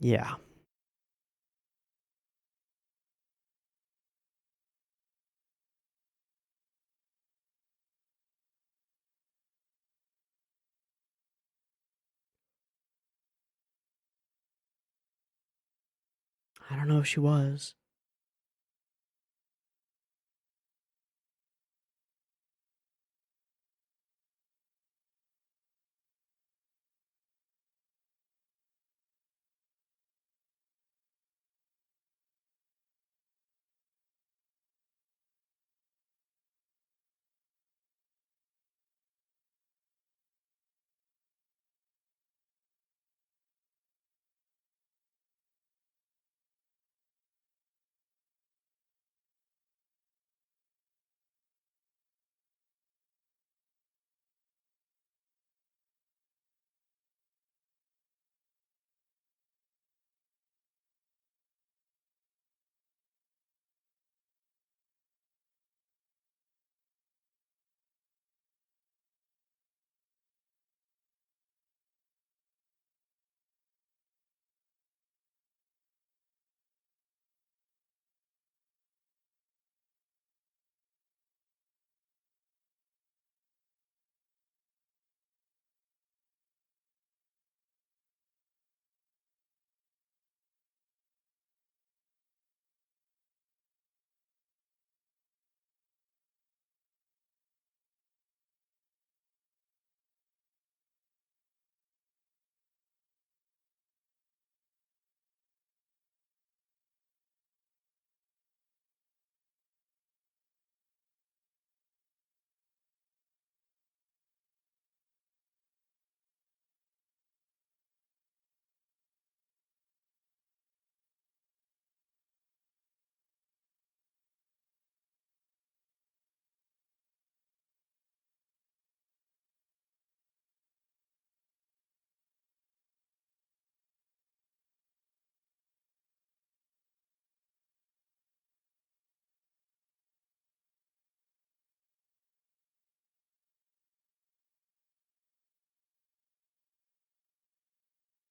Yeah. I don't know if she was.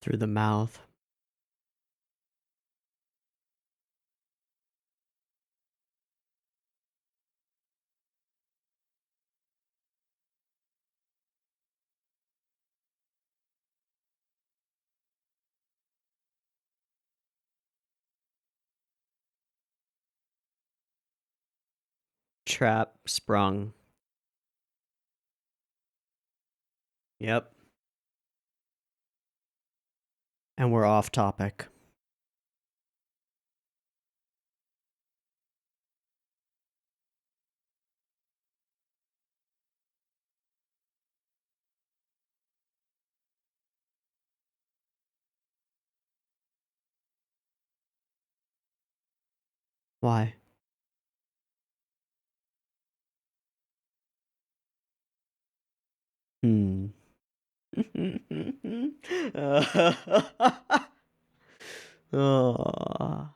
Through the mouth. Trap sprung. Yep. And we're off topic. Why? Hmm. Oh.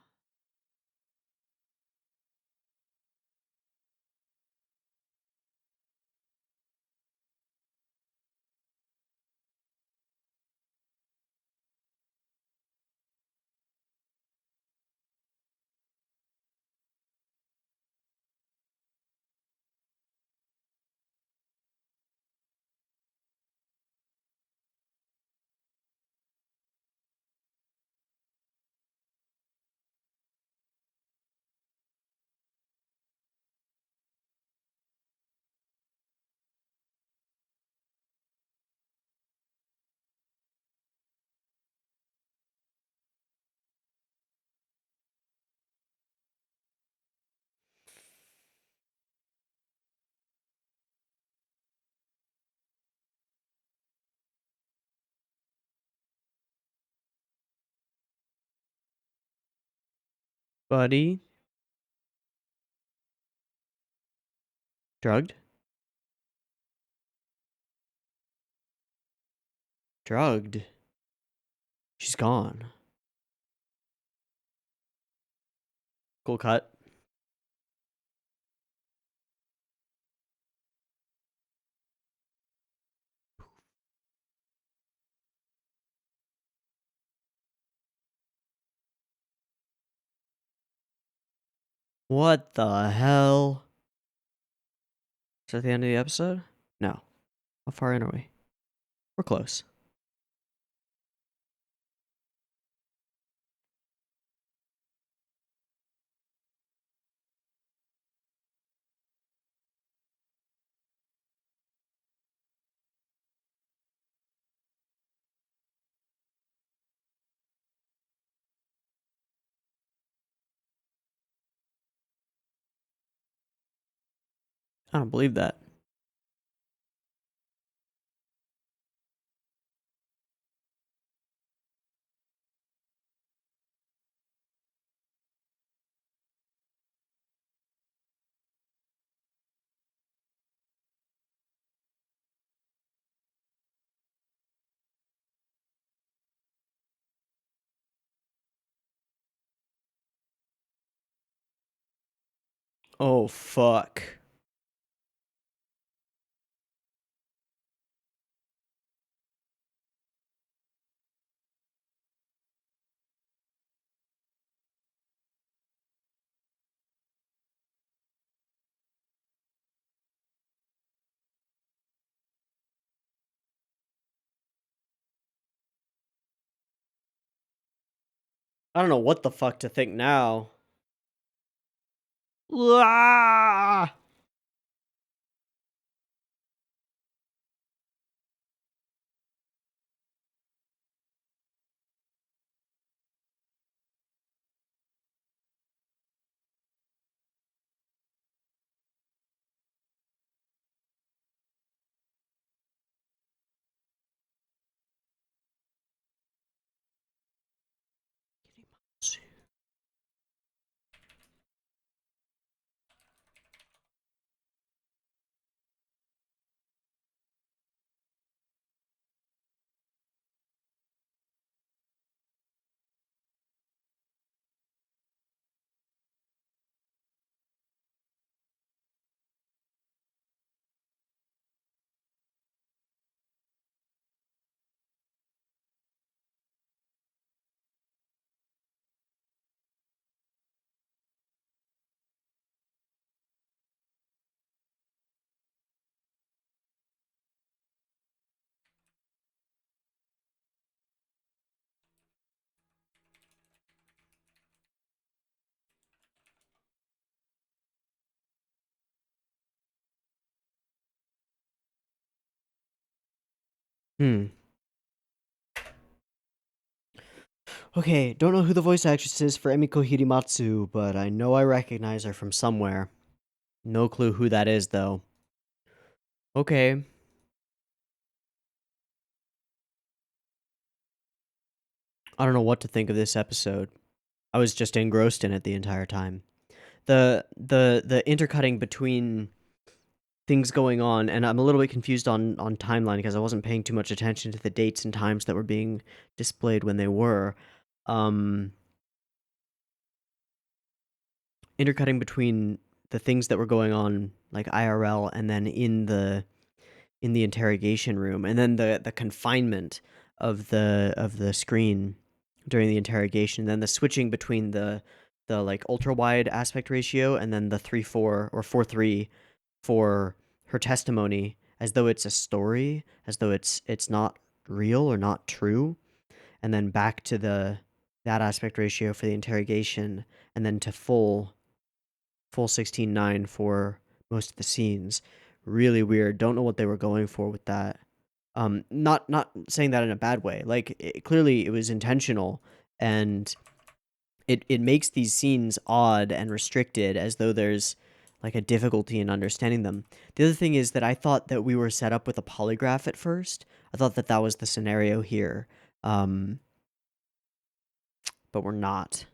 Buddy? Drugged? Drugged? She's gone. Cool cut. What the hell? Is that the end of the episode? No. How far in are we? We're close. I don't believe that. Oh, fuck. I don't know what the fuck to think now. Ah! Hmm. Okay, don't know who the voice actress is for Emiko Hirimatsu, but I know I recognize her from somewhere. No clue who that is, though. Okay. I don't know what to think of this episode. I was just engrossed in it the entire time. The intercutting between things going on, and I'm a little bit confused on timeline because I wasn't paying too much attention to the dates and times that were being displayed when they were. Um, Intercutting between the things that were going on, like IRL, and then in the interrogation room, and then the confinement of the screen during the interrogation, then the switching between the like ultra wide aspect ratio and then the 3:4 or 4:3 for her testimony, as though it's a story, as though it's not real or not true, and then back to the that aspect ratio for the interrogation, and then to full 16:9 for most of the scenes. Really weird. Don't know what they were going for with that. Not saying that in a bad way. Like clearly it was intentional, and it makes these scenes odd and restricted, as though there's like a difficulty in understanding them. The other thing is that I thought that we were set up with a polygraph at first. I thought that that was the scenario here, um, but we're not.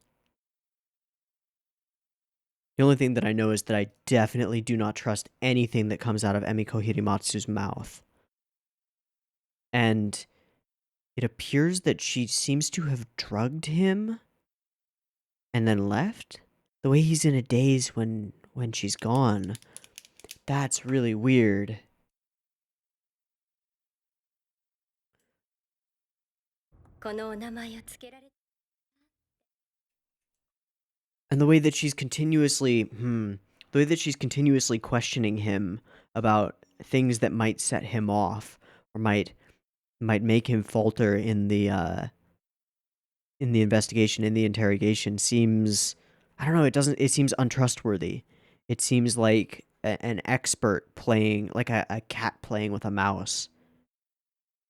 The only thing that I know is that I definitely do not trust anything that comes out of Emiko Hirimatsu's mouth. And it appears that she seems to have drugged him and then left. The way he's in a daze when she's gone. That's really weird. And the way that she's continuously questioning him about things that might set him off or might make him falter in the investigation, in the interrogation, seems, I don't know, it seems untrustworthy. It seems like an expert playing, like a cat playing with a mouse.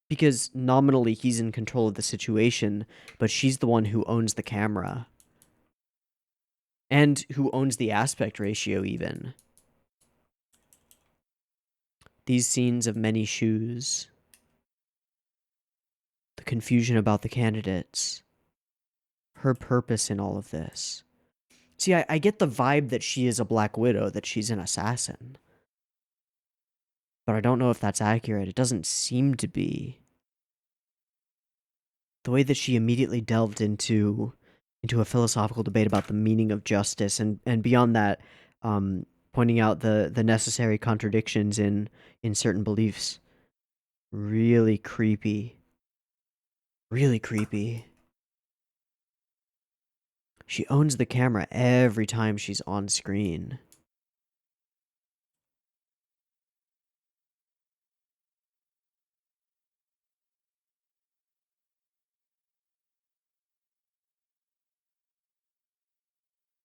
Because nominally he's in control of the situation, but she's the one who owns the camera. And who owns the aspect ratio, even. These scenes of many shoes. The confusion about the candidates. Her purpose in all of this. See, I get the vibe that she is a Black Widow, that she's an assassin. But I don't know if that's accurate. It doesn't seem to be. The way that she immediately delved into a philosophical debate about the meaning of justice, and beyond that, pointing out the necessary contradictions in certain beliefs. Really creepy. Really creepy. She owns the camera every time she's on screen.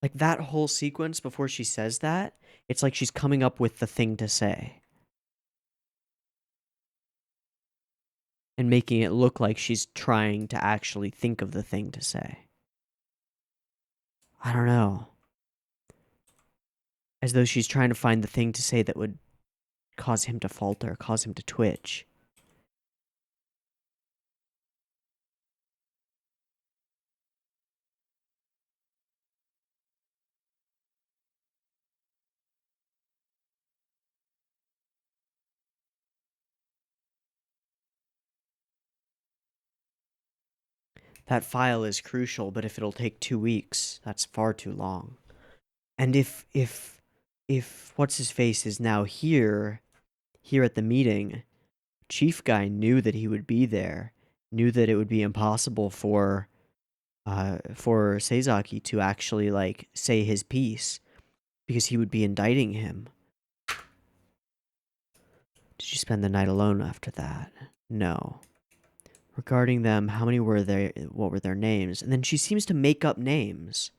Like that whole sequence before she says that, it's like she's coming up with the thing to say. And making it look like she's trying to actually think of the thing to say. I don't know. As though she's trying to find the thing to say that would cause him to falter, cause him to twitch. That file is crucial, but if it'll take 2 weeks, that's far too long. And if what's his face is now here at the meeting, Chief Guy knew that he would be there, knew that it would be impossible for Seizaki to actually like say his piece because he would be indicting him. Did you spend the night alone after that? No. Regarding them, how many were there? What were their names? And then she seems to make up names.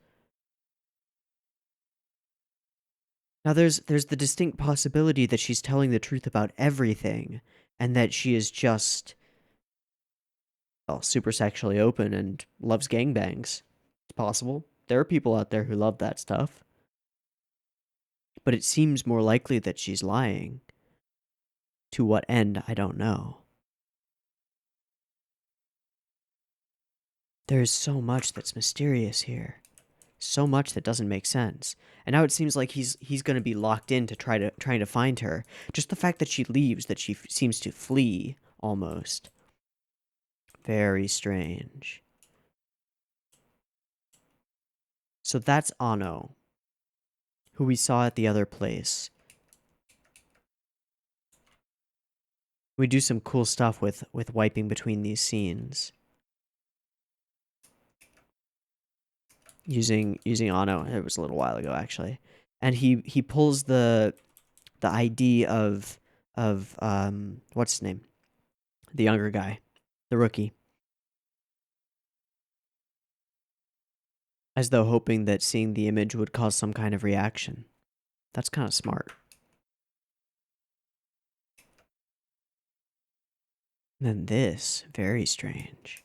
Now there's the distinct possibility that she's telling the truth about everything, and that she is just well, super sexually open and loves gangbangs. It's possible. There are people out there who love that stuff. But it seems more likely that she's lying. To what end, I don't know. There is so much that's mysterious here. So much that doesn't make sense. And now it seems like he's going to be locked in to trying to find her. Just the fact that she leaves, that she seems to flee almost. Very strange. So that's Ano, who we saw at the other place. We do some cool stuff with wiping between these scenes. Using Ano. It was a little while ago actually. And he pulls the ID of what's his name? The younger guy. The rookie. As though hoping that seeing the image would cause some kind of reaction. That's kind of smart. And then this, very strange.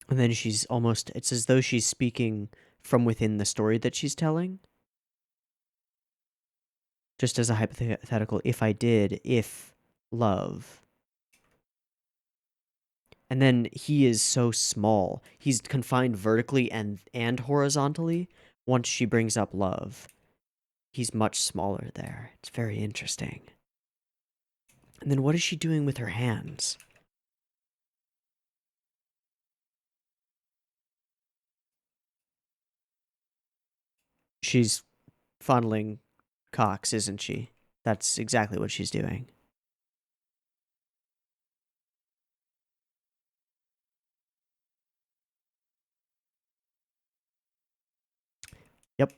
And then she's almost, it's as though she's speaking from within the story that she's telling. Just as a hypothetical, if love. And then he is so small. He's confined vertically and horizontally once she brings up love. He's much smaller there. It's very interesting. And then what is she doing with her hands? She's funneling cocks, isn't she? That's exactly what she's doing. Yep.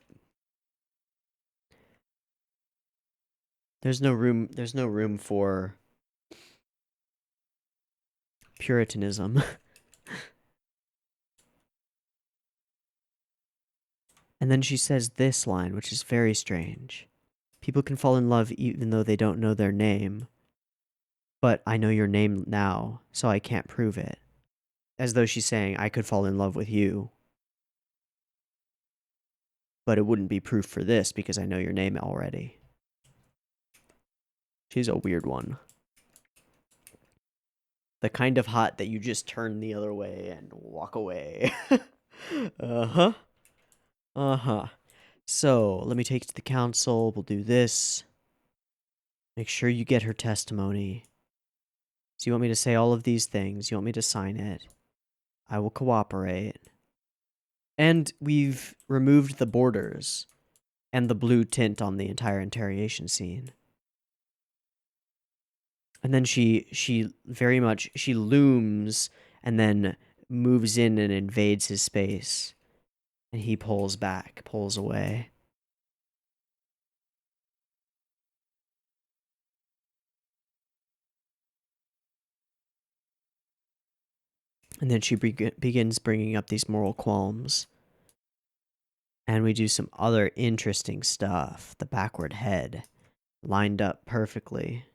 There's no room for puritanism. And then she says this line, which is very strange. People can fall in love even though they don't know their name. But I know your name now, so I can't prove it. As though she's saying, I could fall in love with you. But it wouldn't be proof for this because I know your name already. She's a weird one. The kind of hot that you just turn the other way and walk away. Uh-huh. Uh-huh. So, let me take it to the council. We'll do this. Make sure you get her testimony. So you want me to say all of these things. You want me to sign it. I will cooperate. And we've removed the borders and the blue tint on the entire interrogation scene. And then she very much, she looms and then moves in and invades his space. And he pulls back, pulls away. And then she begins bringing up these moral qualms. And we do some other interesting stuff. The backward head, lined up perfectly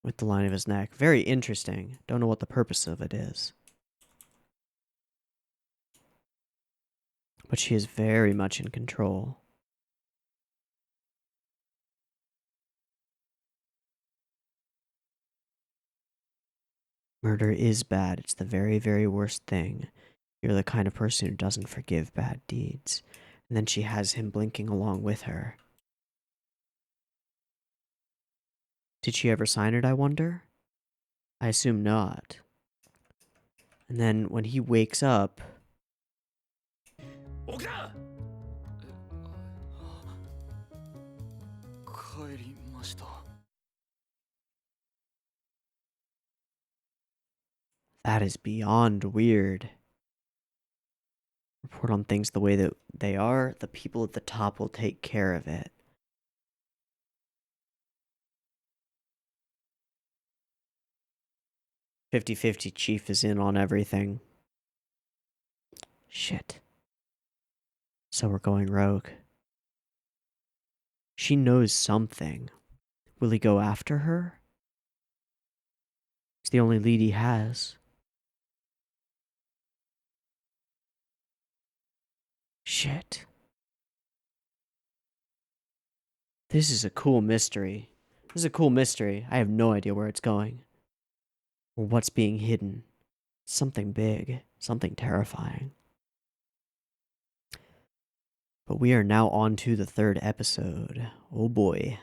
with the line of his neck. Very interesting. Don't know what the purpose of it is. But she is very much in control. Murder is bad. It's the very, very worst thing. You're the kind of person who doesn't forgive bad deeds. And then she has him blinking along with her. Did she ever sign it, I wonder? I assume not. And then when he wakes up... That is beyond weird. Report on things the way that they are. The people at the top will take care of it. 50-50 Chief is in on everything. Shit. So we're going rogue. She knows something. Will he go after her? It's the only lead he has. Shit. This is a cool mystery. This is a cool mystery. I have no idea where it's going. Or what's being hidden. Something big. Something terrifying. But we are now on to the third episode. Oh boy.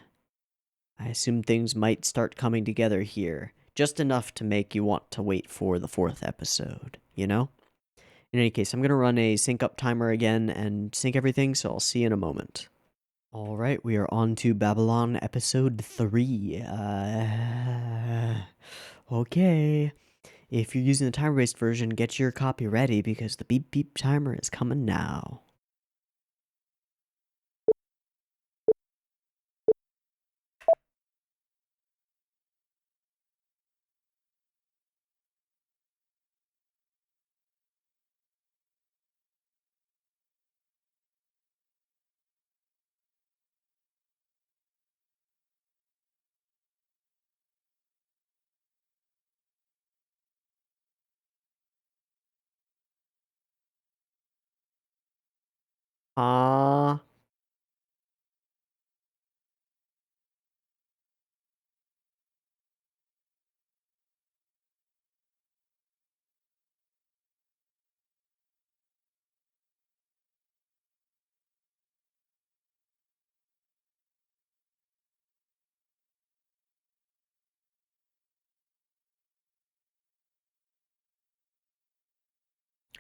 I assume things might start coming together here. Just enough to make you want to wait for the fourth episode, you know? In any case, I'm going to run a sync up timer again and sync everything, so I'll see you in a moment. Alright, we are on to Babylon episode 3. Okay. If you're using the timer-based version, get your copy ready because the beep beep timer is coming now. Ah.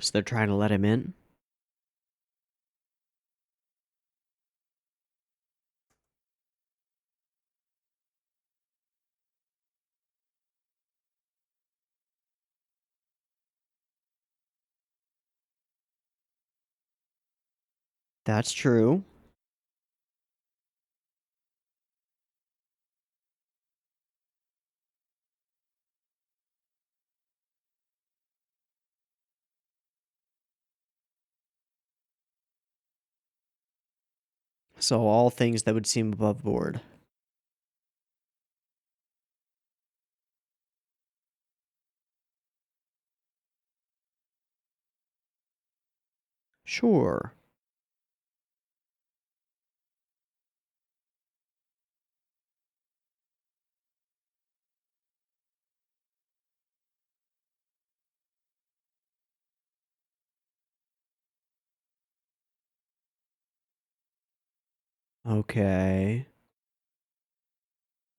So they're trying to let him in? That's true. So all things that would seem above board. Sure. Okay.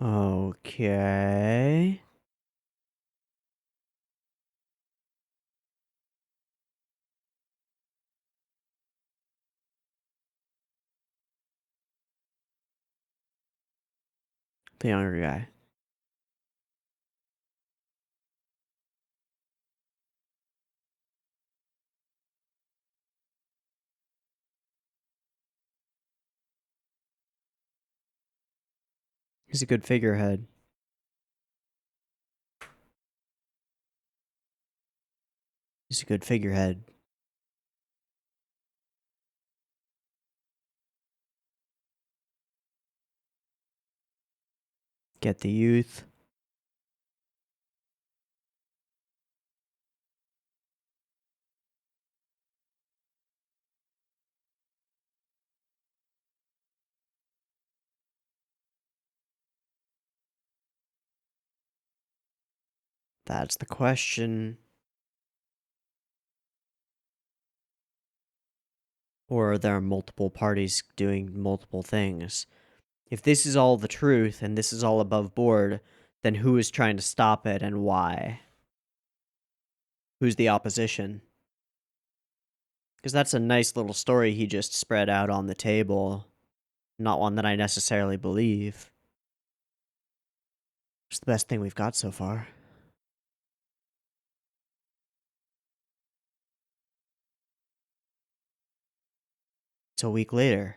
Okay. The younger guy. He's a good figurehead. He's a good figurehead. Get the youth. That's the question. Or are there multiple parties doing multiple things? If this is all the truth and this is all above board, then who is trying to stop it and why? Who's the opposition? Because that's a nice little story he just spread out on the table. Not one that I necessarily believe. It's the best thing we've got so far. It's a week later.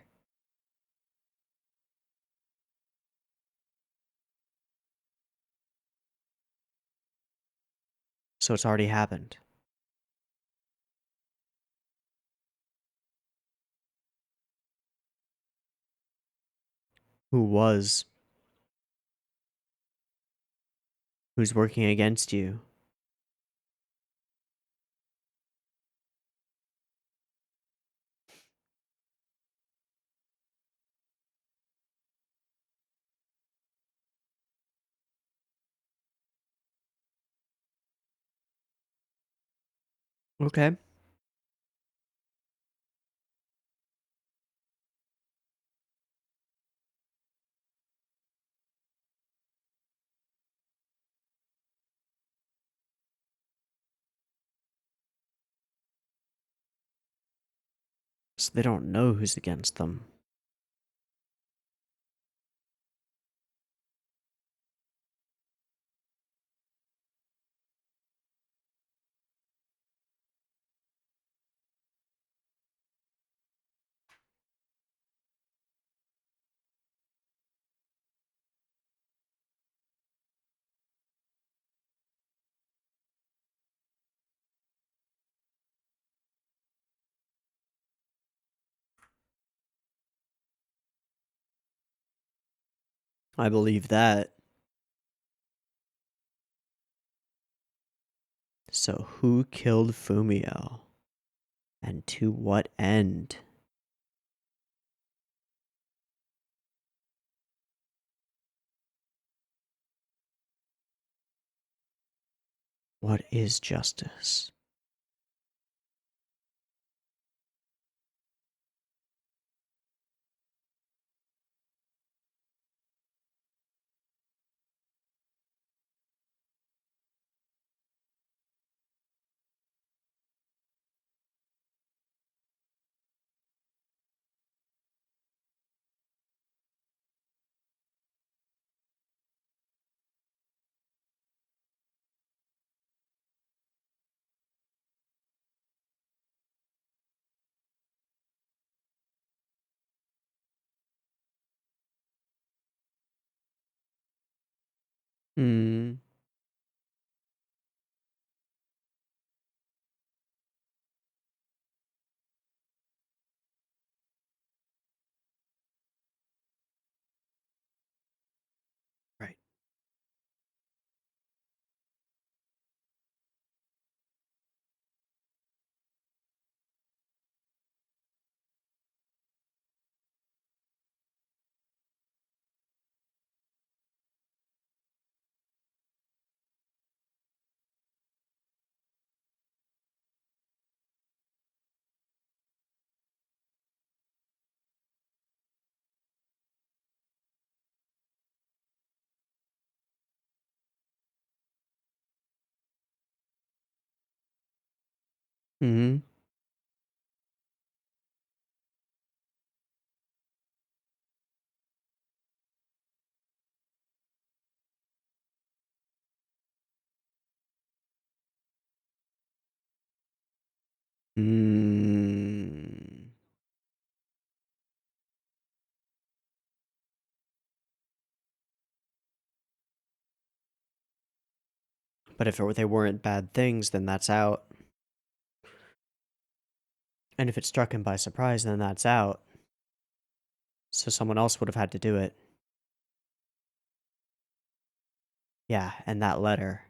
So it's already happened. Who was? Who's working against you? Okay. So they don't know who's against them. I believe that. So who killed Fumio? And to what end? What is justice? Hmm. Right. Hmm. Hmm. But if they weren't bad things, then that's out. And if it struck him by surprise, then that's out. So someone else would have had to do it. Yeah, and that letter.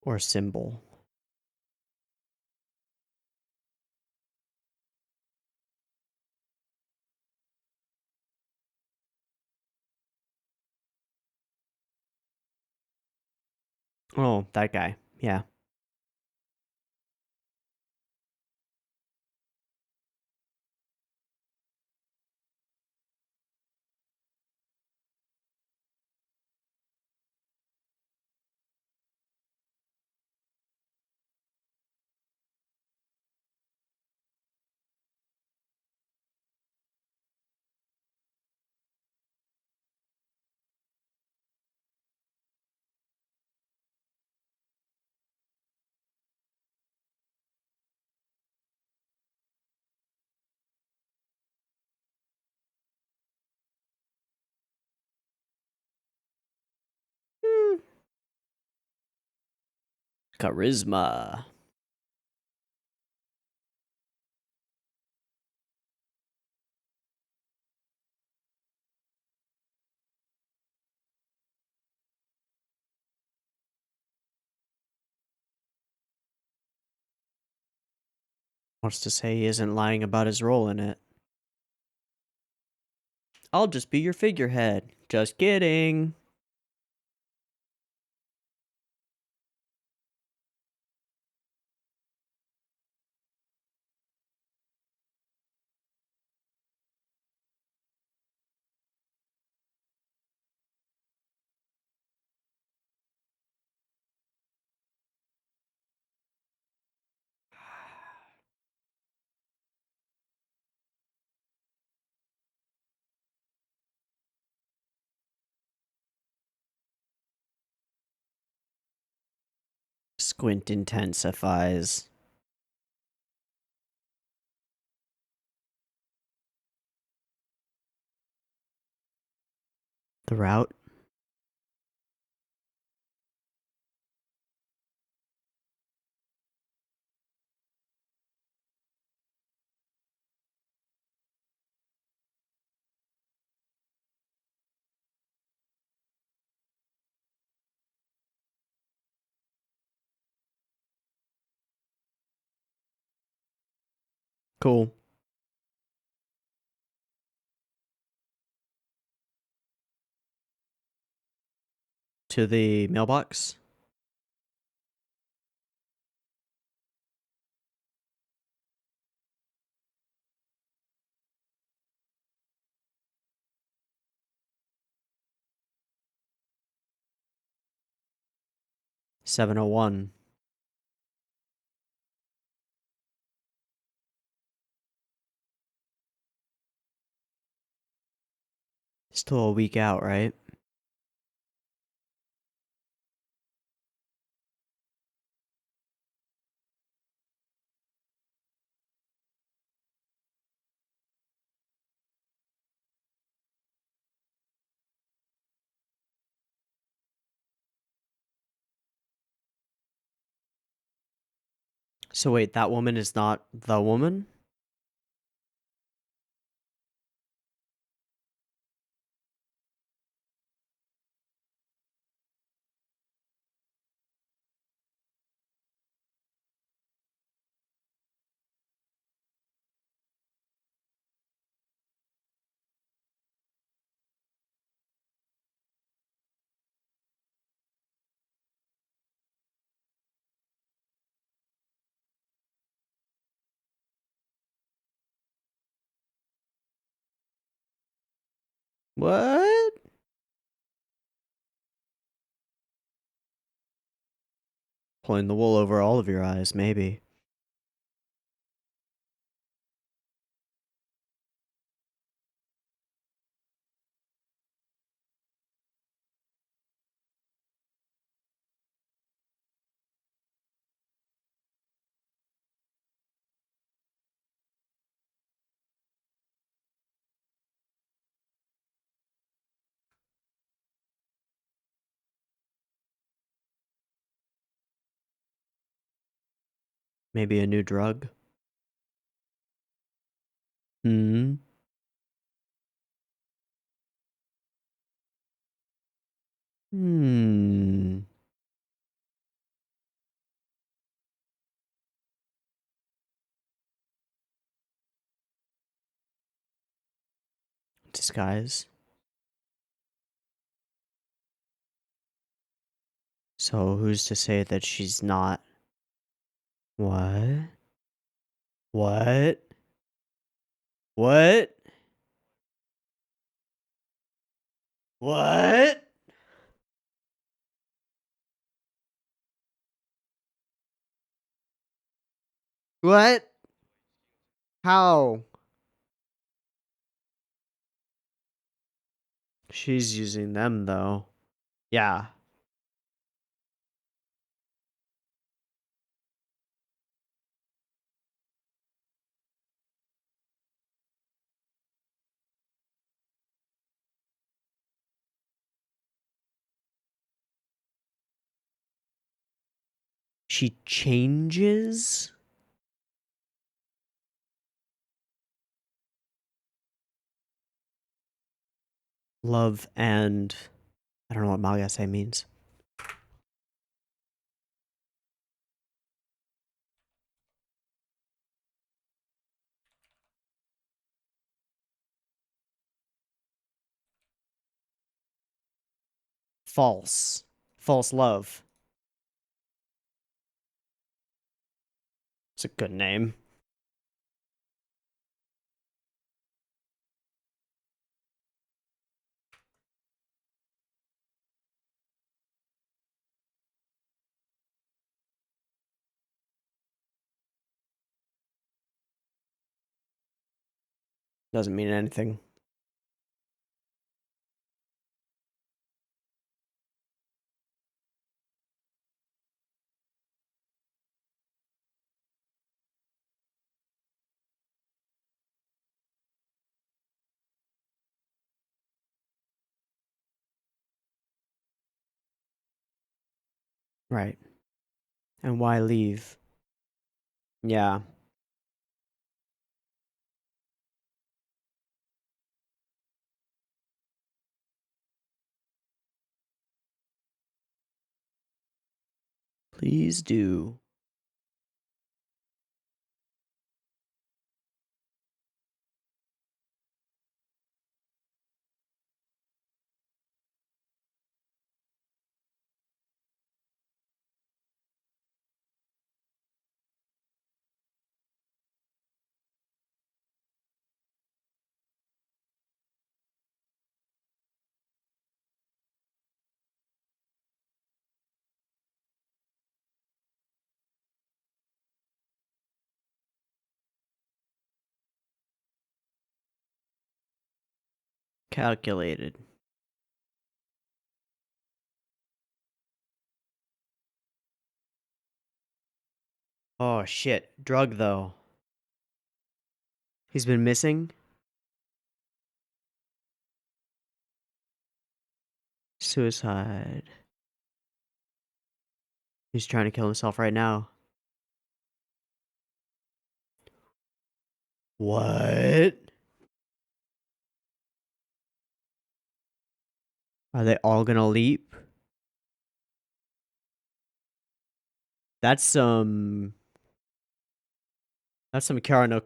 Or symbol. Oh, that guy. Yeah. Charisma. Wants to say he isn't lying about his role in it. I'll just be your figurehead. Just kidding. Squint intensifies. The route. Cool. To the mailbox. $701. Still a week out, right? So wait, that woman is not the woman? What? Pulling the wool over all of your eyes, maybe. Maybe a new drug? Hmm. Hmm. Disguise. So who's to say that she's not? What? What? What? What? What? How? She's using them though. Yeah. She changes? Love and... I don't know what Magase means. False. False love. It's a good name. Doesn't mean anything. Right. And why leave? Yeah. Please do. Calculated. Oh shit. Drug though. He's been missing? Suicide. He's trying to kill himself right now. What? Are they all gonna leap? That's some... That's some Kara no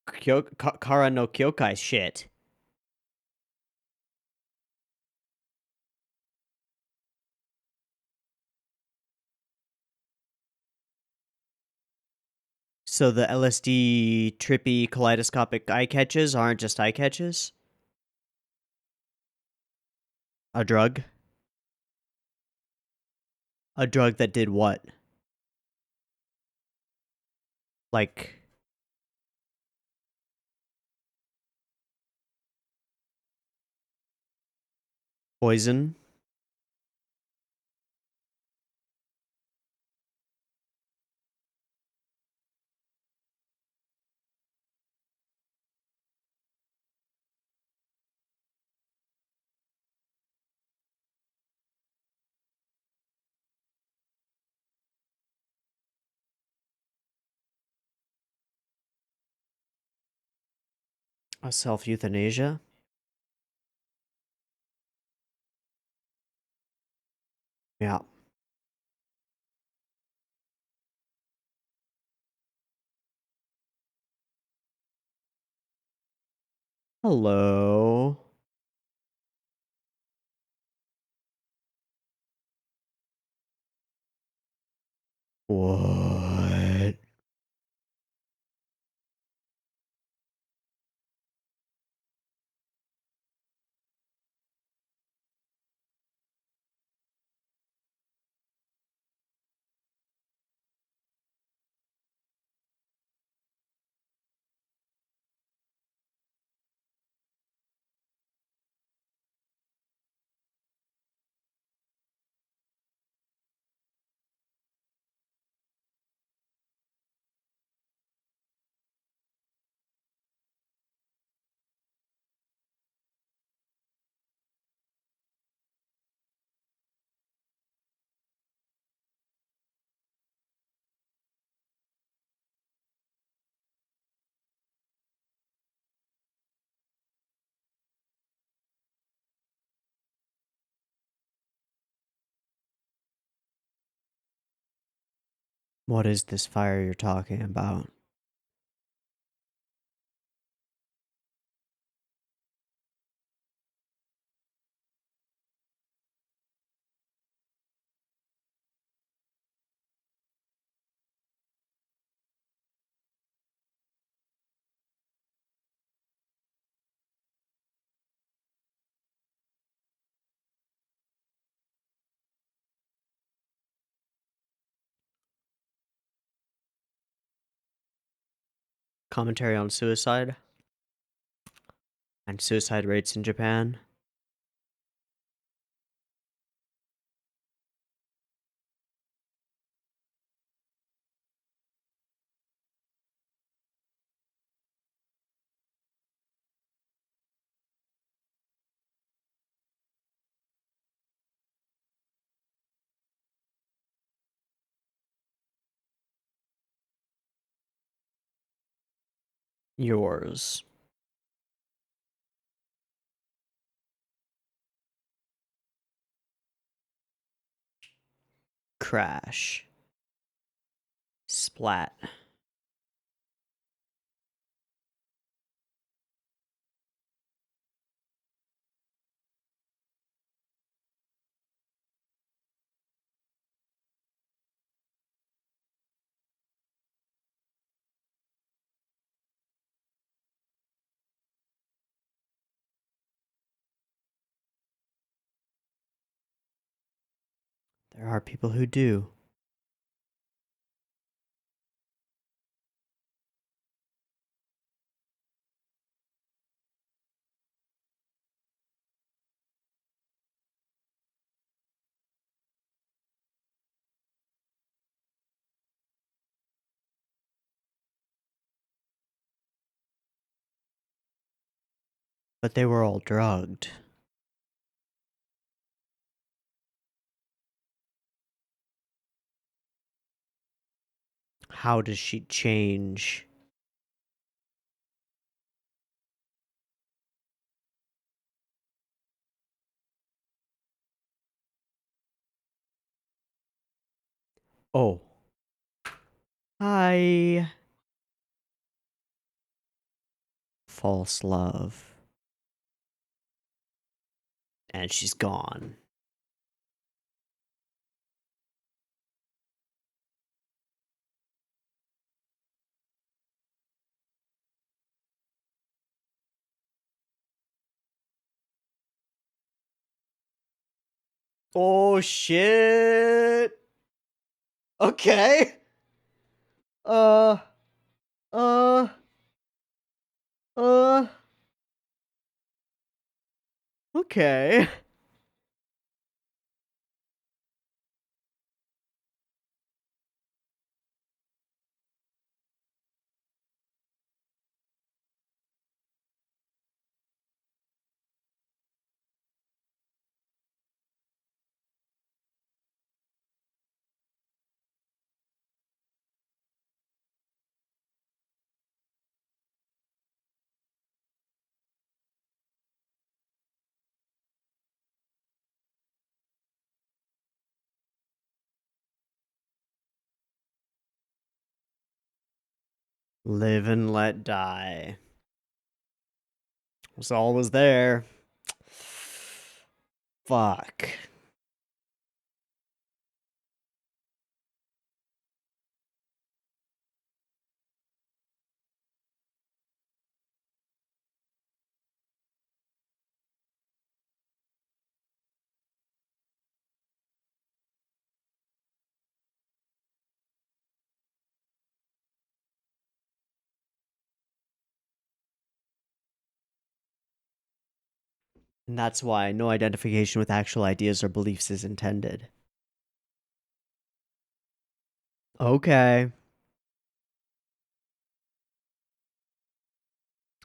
Kyokai shit. So the LSD trippy kaleidoscopic eye catches aren't just eye catches? A drug? A drug that did what? Like poison? A self-euthanasia? Yeah. Hello. What? What is this fire you're talking about? Commentary on suicide and suicide rates in Japan. Yours. Crash. Splat. There are people who do. But they were all drugged. How does she change? Oh. Hi. False love. And she's gone. Oh shit. Okay. Uh uh uh okay. Live and let die. Was always there. Fuck. And that's why no identification with actual ideas or beliefs is intended. Okay.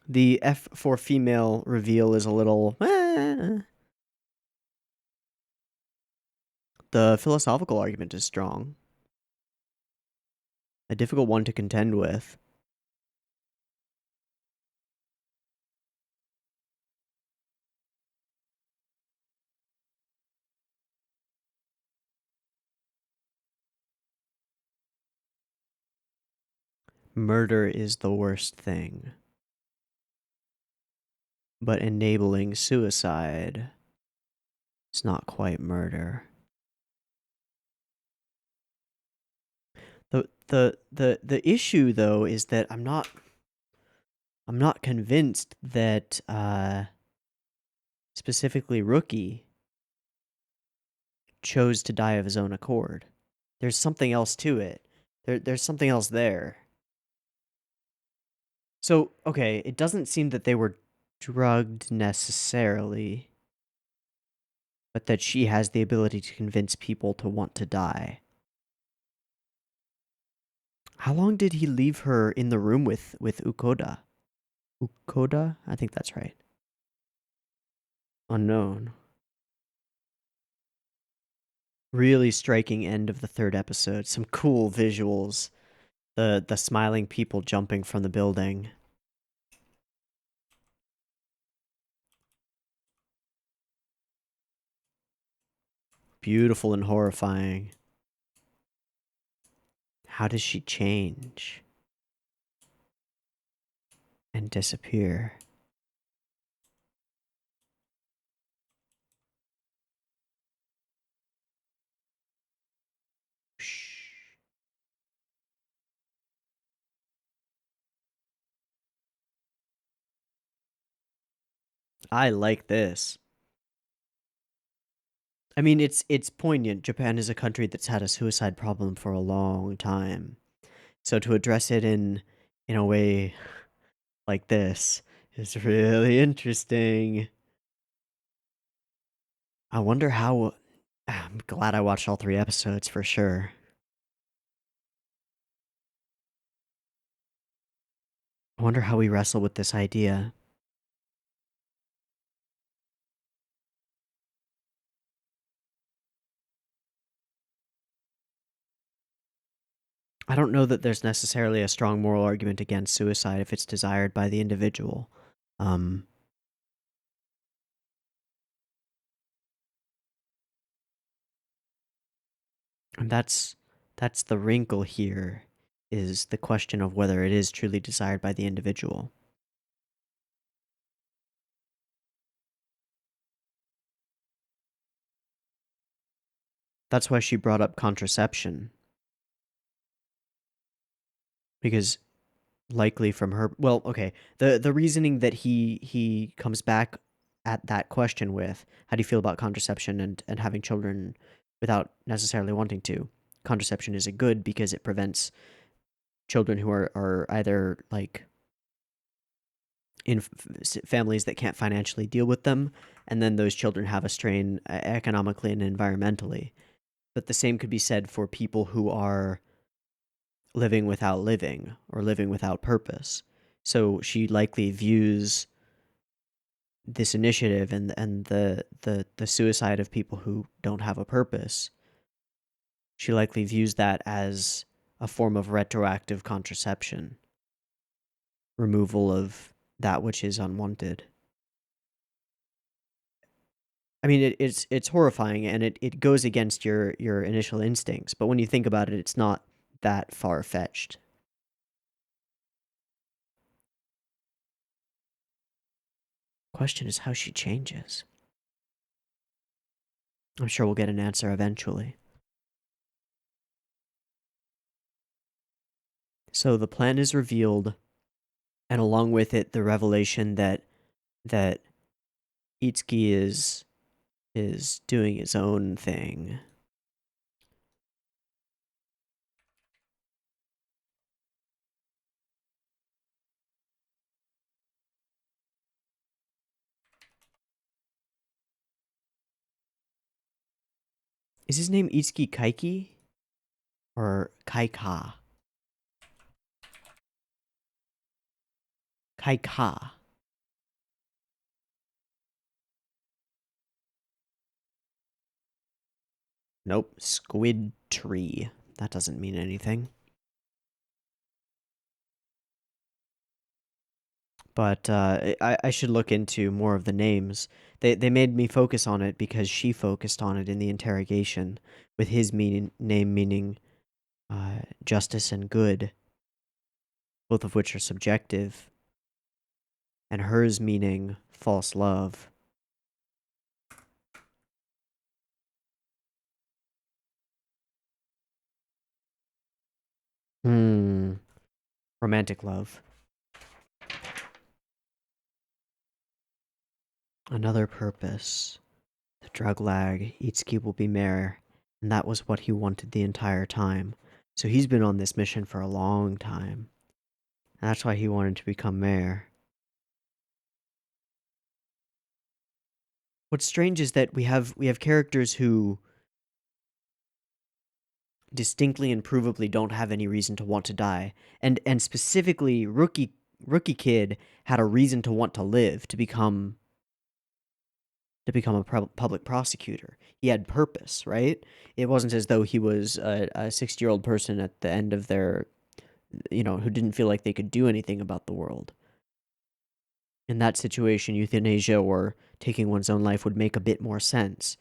The F for female reveal is a little. The philosophical argument is strong. A difficult one to contend with. Murder is the worst thing. But enabling suicide is not quite murder. The issue though is that I'm not convinced that specifically Rookie chose to die of his own accord. There's something else to it. There's something else there. So, okay, it doesn't seem that they were drugged necessarily, but that she has the ability to convince people to want to die. How long did he leave her in the room with Ukoda? Ukoda? I think that's right. Unknown. Really striking end of the 3rd episode. Some cool visuals. The smiling people jumping from the building. Beautiful and horrifying. How does she change? And disappear? Shh. I like this. I mean, it's poignant. Japan is a country that's had a suicide problem for a long time. So to address it in a way like this is really interesting. I wonder how... I'm glad I watched all 3 episodes for sure. I wonder how we wrestle with this idea. I don't know that there's necessarily a strong moral argument against suicide if it's desired by the individual. And that's the wrinkle here, is the question of whether it is truly desired by the individual. That's why she brought up contraception. Because likely from her... Well, okay. The reasoning that he comes back at that question with, how do you feel about contraception and having children without necessarily wanting to? Contraception is a good because it prevents children who are either like in families that can't financially deal with them, and then those children have a strain economically and environmentally. But the same could be said for people who are living without living or living without purpose. So she likely views this initiative and the suicide of people who don't have a purpose. She likely views that as a form of retroactive contraception, removal of that which is unwanted. I mean, it's horrifying, and it goes against your initial instincts, but when you think about it, it's not that far-fetched. Question is how she changes. I'm sure we'll get an answer eventually. So the plan is revealed, and along with it, the revelation that Itsuki is doing his own thing. Is his name Itsuki Kaiki? Or Kaika? Kaika. Nope. Squid Tree. That doesn't mean anything. But I should look into more of the names. They made me focus on it because she focused on it in the interrogation, with his name meaning justice and good. both of which are subjective, and hers meaning false love. Romantic love. Another purpose. The drug lag. Itsuki will be mayor, and that was what he wanted the entire time. So he's been on this mission for a long time. And that's why he wanted to become mayor. What's strange is that we have characters who distinctly and provably don't have any reason to want to die, and specifically rookie kid had a reason to want to live, to become a public prosecutor. He had purpose, right? It wasn't as though he was a 60-year-old person at the end of their, who didn't feel like they could do anything about the world. In that situation, euthanasia or taking one's own life would make a bit more sense.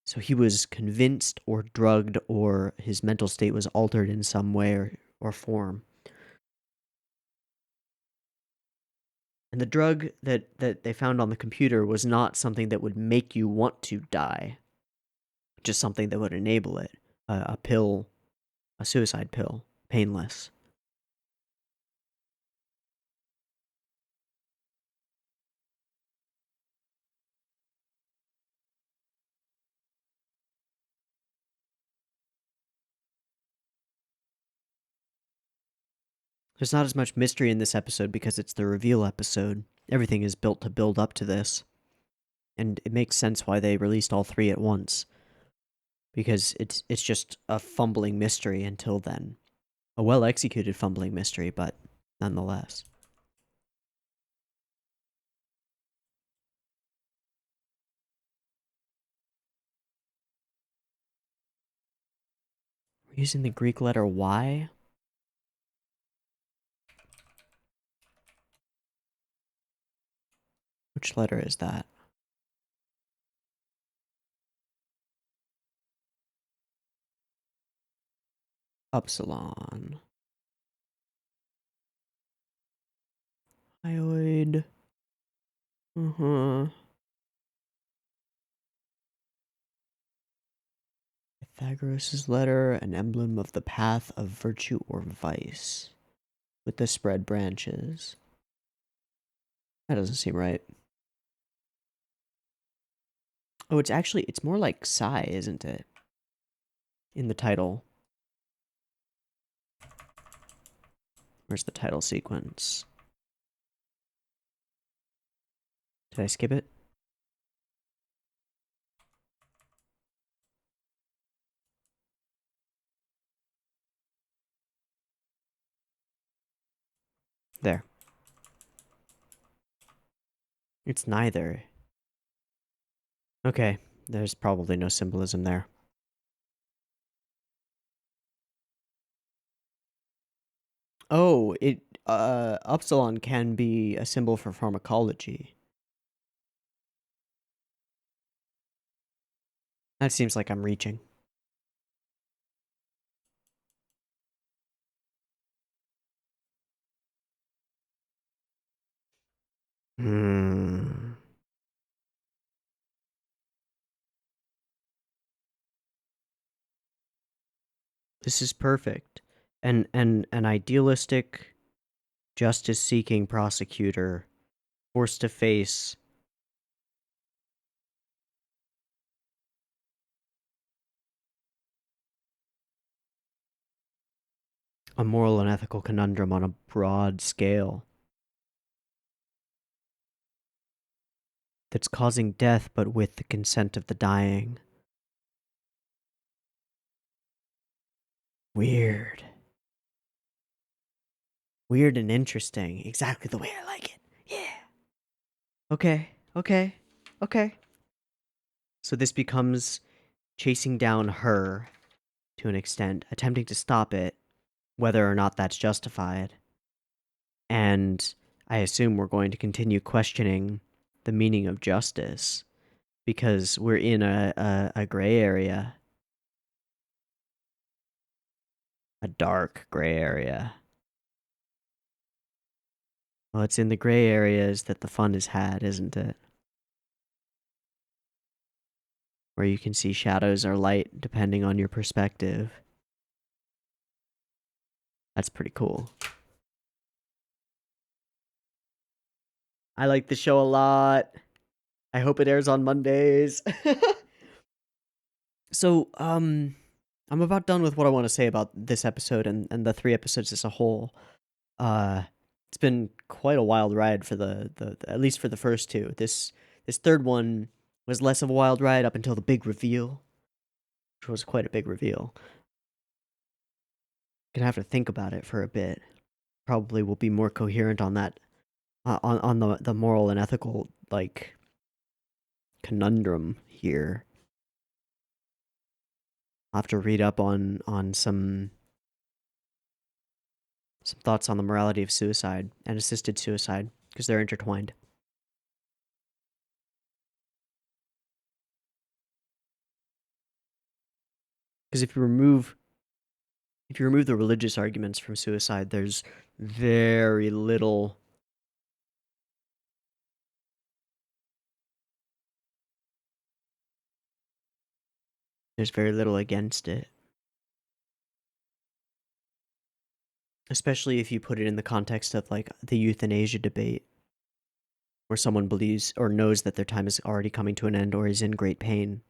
So he was convinced or drugged, or his mental state was altered in some way or form. And the drug that they found on the computer was not something that would make you want to die, just something that would enable it. A pill, a suicide pill, painless. There's not as much mystery in this episode because it's the reveal episode. Everything is built to build up to this. And it makes sense why they released all three at once. Because it's just a fumbling mystery until then. A well-executed fumbling mystery, but nonetheless. We're using the Greek letter Y? Which letter is that? Upsilon. Hyoid. Pythagoras' letter, an emblem of the path of virtue or vice, with the spread branches. That doesn't seem right. Oh, it's more like psi, isn't it? In the title. Where's the title sequence? Did I skip it? There. It's neither. Okay, there's probably no symbolism there. Oh, upsilon can be a symbol for pharmacology. That seems like I'm reaching. This is perfect. An idealistic, justice-seeking prosecutor forced to face a moral and ethical conundrum on a broad scale that's causing death but with the consent of the dying. Weird. Weird and interesting. Exactly the way I like it. Yeah. Okay. So this becomes chasing down her to an extent, attempting to stop it, whether or not that's justified. And I assume we're going to continue questioning the meaning of justice because we're in a gray area. A dark gray area. Well, it's in the gray areas that the fun is had, isn't it? Where you can see shadows or light depending on your perspective. That's pretty cool. I like the show a lot. I hope it airs on Mondays. So, I'm about done with what I want to say about this episode and the 3 episodes as a whole. Uh, it's been quite a wild ride for the at least for the first two. This third one was less of a wild ride up until the big reveal, which was quite a big reveal. Gonna have to think about it for a bit. Probably will be more coherent on that, on the moral and ethical like conundrum here. I'll have to read up on some thoughts on the morality of suicide and assisted suicide because they're intertwined. Because if you remove the religious arguments from suicide, there's very little against it. Especially if you put it in the context of like the euthanasia debate, where someone believes or knows that their time is already coming to an end or is in great pain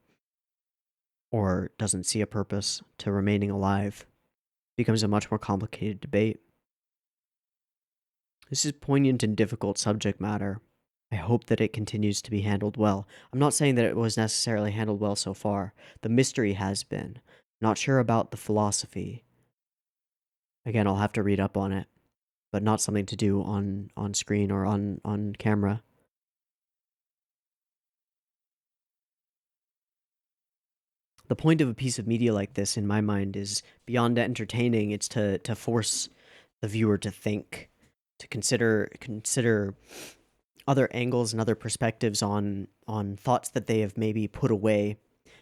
or doesn't see a purpose to remaining alive. It becomes a much more complicated debate. This is poignant and difficult subject matter. I hope that it continues to be handled well. I'm not saying that it was necessarily handled well so far. The mystery has been. Not sure about the philosophy. Again, I'll have to read up on it, but not something to do on screen or on camera. The point of a piece of media like this, in my mind, is beyond entertaining. It's to force the viewer to think, to consider other angles and other perspectives on thoughts that they have maybe put away.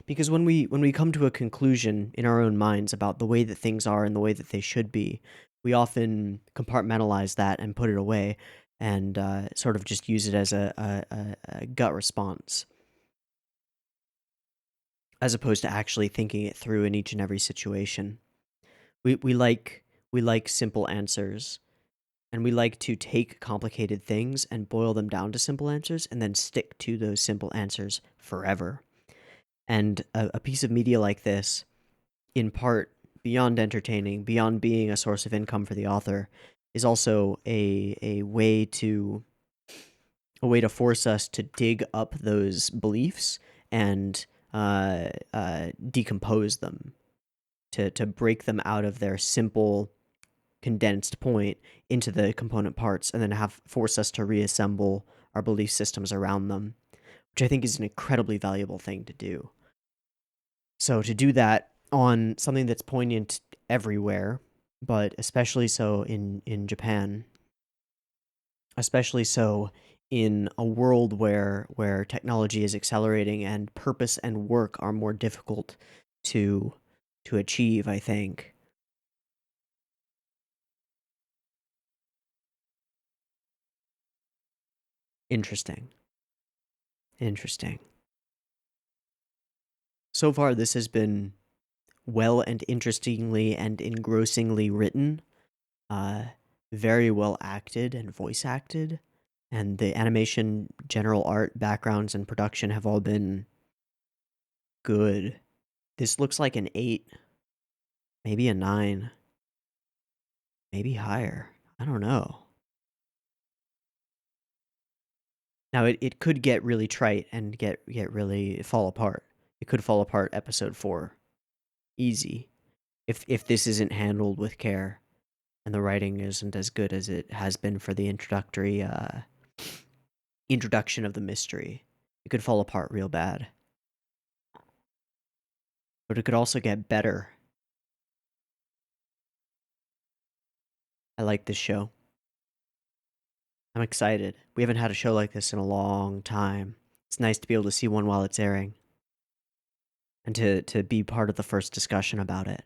Because when we come to a conclusion in our own minds about the way that things are and the way that they should be, we often compartmentalize that and put it away and sort of just use it as a gut response, as opposed to actually thinking it through in each and every situation. We like simple answers, and we like to take complicated things and boil them down to simple answers and then stick to those simple answers forever. And a piece of media like this, in part, beyond entertaining, beyond being a source of income for the author, is also a way to force us to dig up those beliefs and decompose them, to break them out of their simple, condensed point into the component parts, and then force us to reassemble our belief systems around them, which I think is an incredibly valuable thing to do. So to do that on something that's poignant everywhere, but especially so in Japan, especially so in a world where technology is accelerating and purpose and work are more difficult to achieve, I think. Interesting. So far, this has been well and interestingly and engrossingly written, uh, very well acted and voice acted, and the animation, general art, backgrounds, and production have all been good. This looks like an 8, maybe a 9, maybe higher. I don't know. Now, it could get really trite and get really fall apart. It could fall apart episode 4. Easy. If this isn't handled with care and the writing isn't as good as it has been for the introduction of the mystery, it could fall apart real bad. But it could also get better. I like this show. I'm excited. We haven't had a show like this in a long time. It's nice to be able to see one while it's airing, and to be part of the first discussion about it.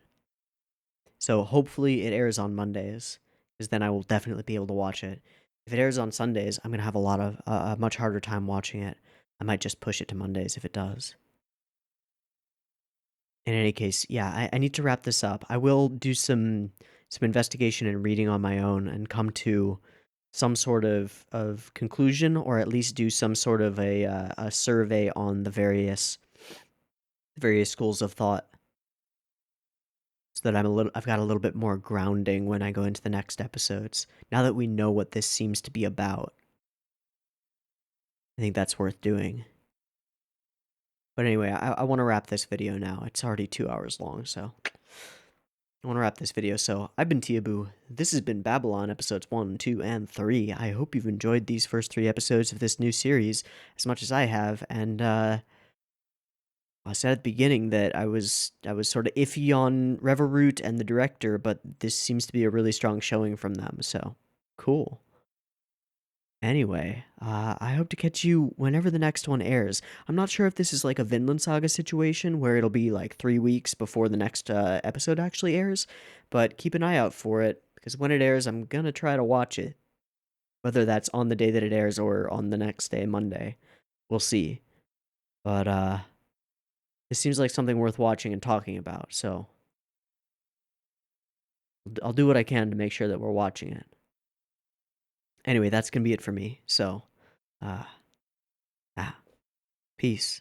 So hopefully it airs on Mondays, because then I will definitely be able to watch it. If it airs on Sundays, I'm gonna have a much harder time watching it. I might just push it to Mondays if it does. In any case, yeah, I need to wrap this up. I will do some investigation and reading on my own and come to some sort of conclusion, or at least do some sort of a survey on the various schools of thought, so that I've got a little bit more grounding when I go into the next episodes. Now that we know what this seems to be about, I think that's worth doing. But anyway, I want to wrap this video now. It's already 2 hours long, so I want to wrap this video. So I've been Tiabu. This has been Babylon episodes 1, 2, and 3. I hope you've enjoyed these first 3 episodes of this new series as much as I have. And I said at the beginning that I was sort of iffy on Reveroot and the director, but this seems to be a really strong showing from them. So cool. Anyway, I hope to catch you whenever the next one airs. I'm not sure if this is like a Vinland Saga situation where it'll be like 3 weeks before the next episode actually airs, but keep an eye out for it, because when it airs, I'm gonna try to watch it. Whether that's on the day that it airs or on the next day, Monday. We'll see. But, this seems like something worth watching and talking about, so I'll do what I can to make sure that we're watching it. Anyway, that's gonna be it for me, so, uh, peace.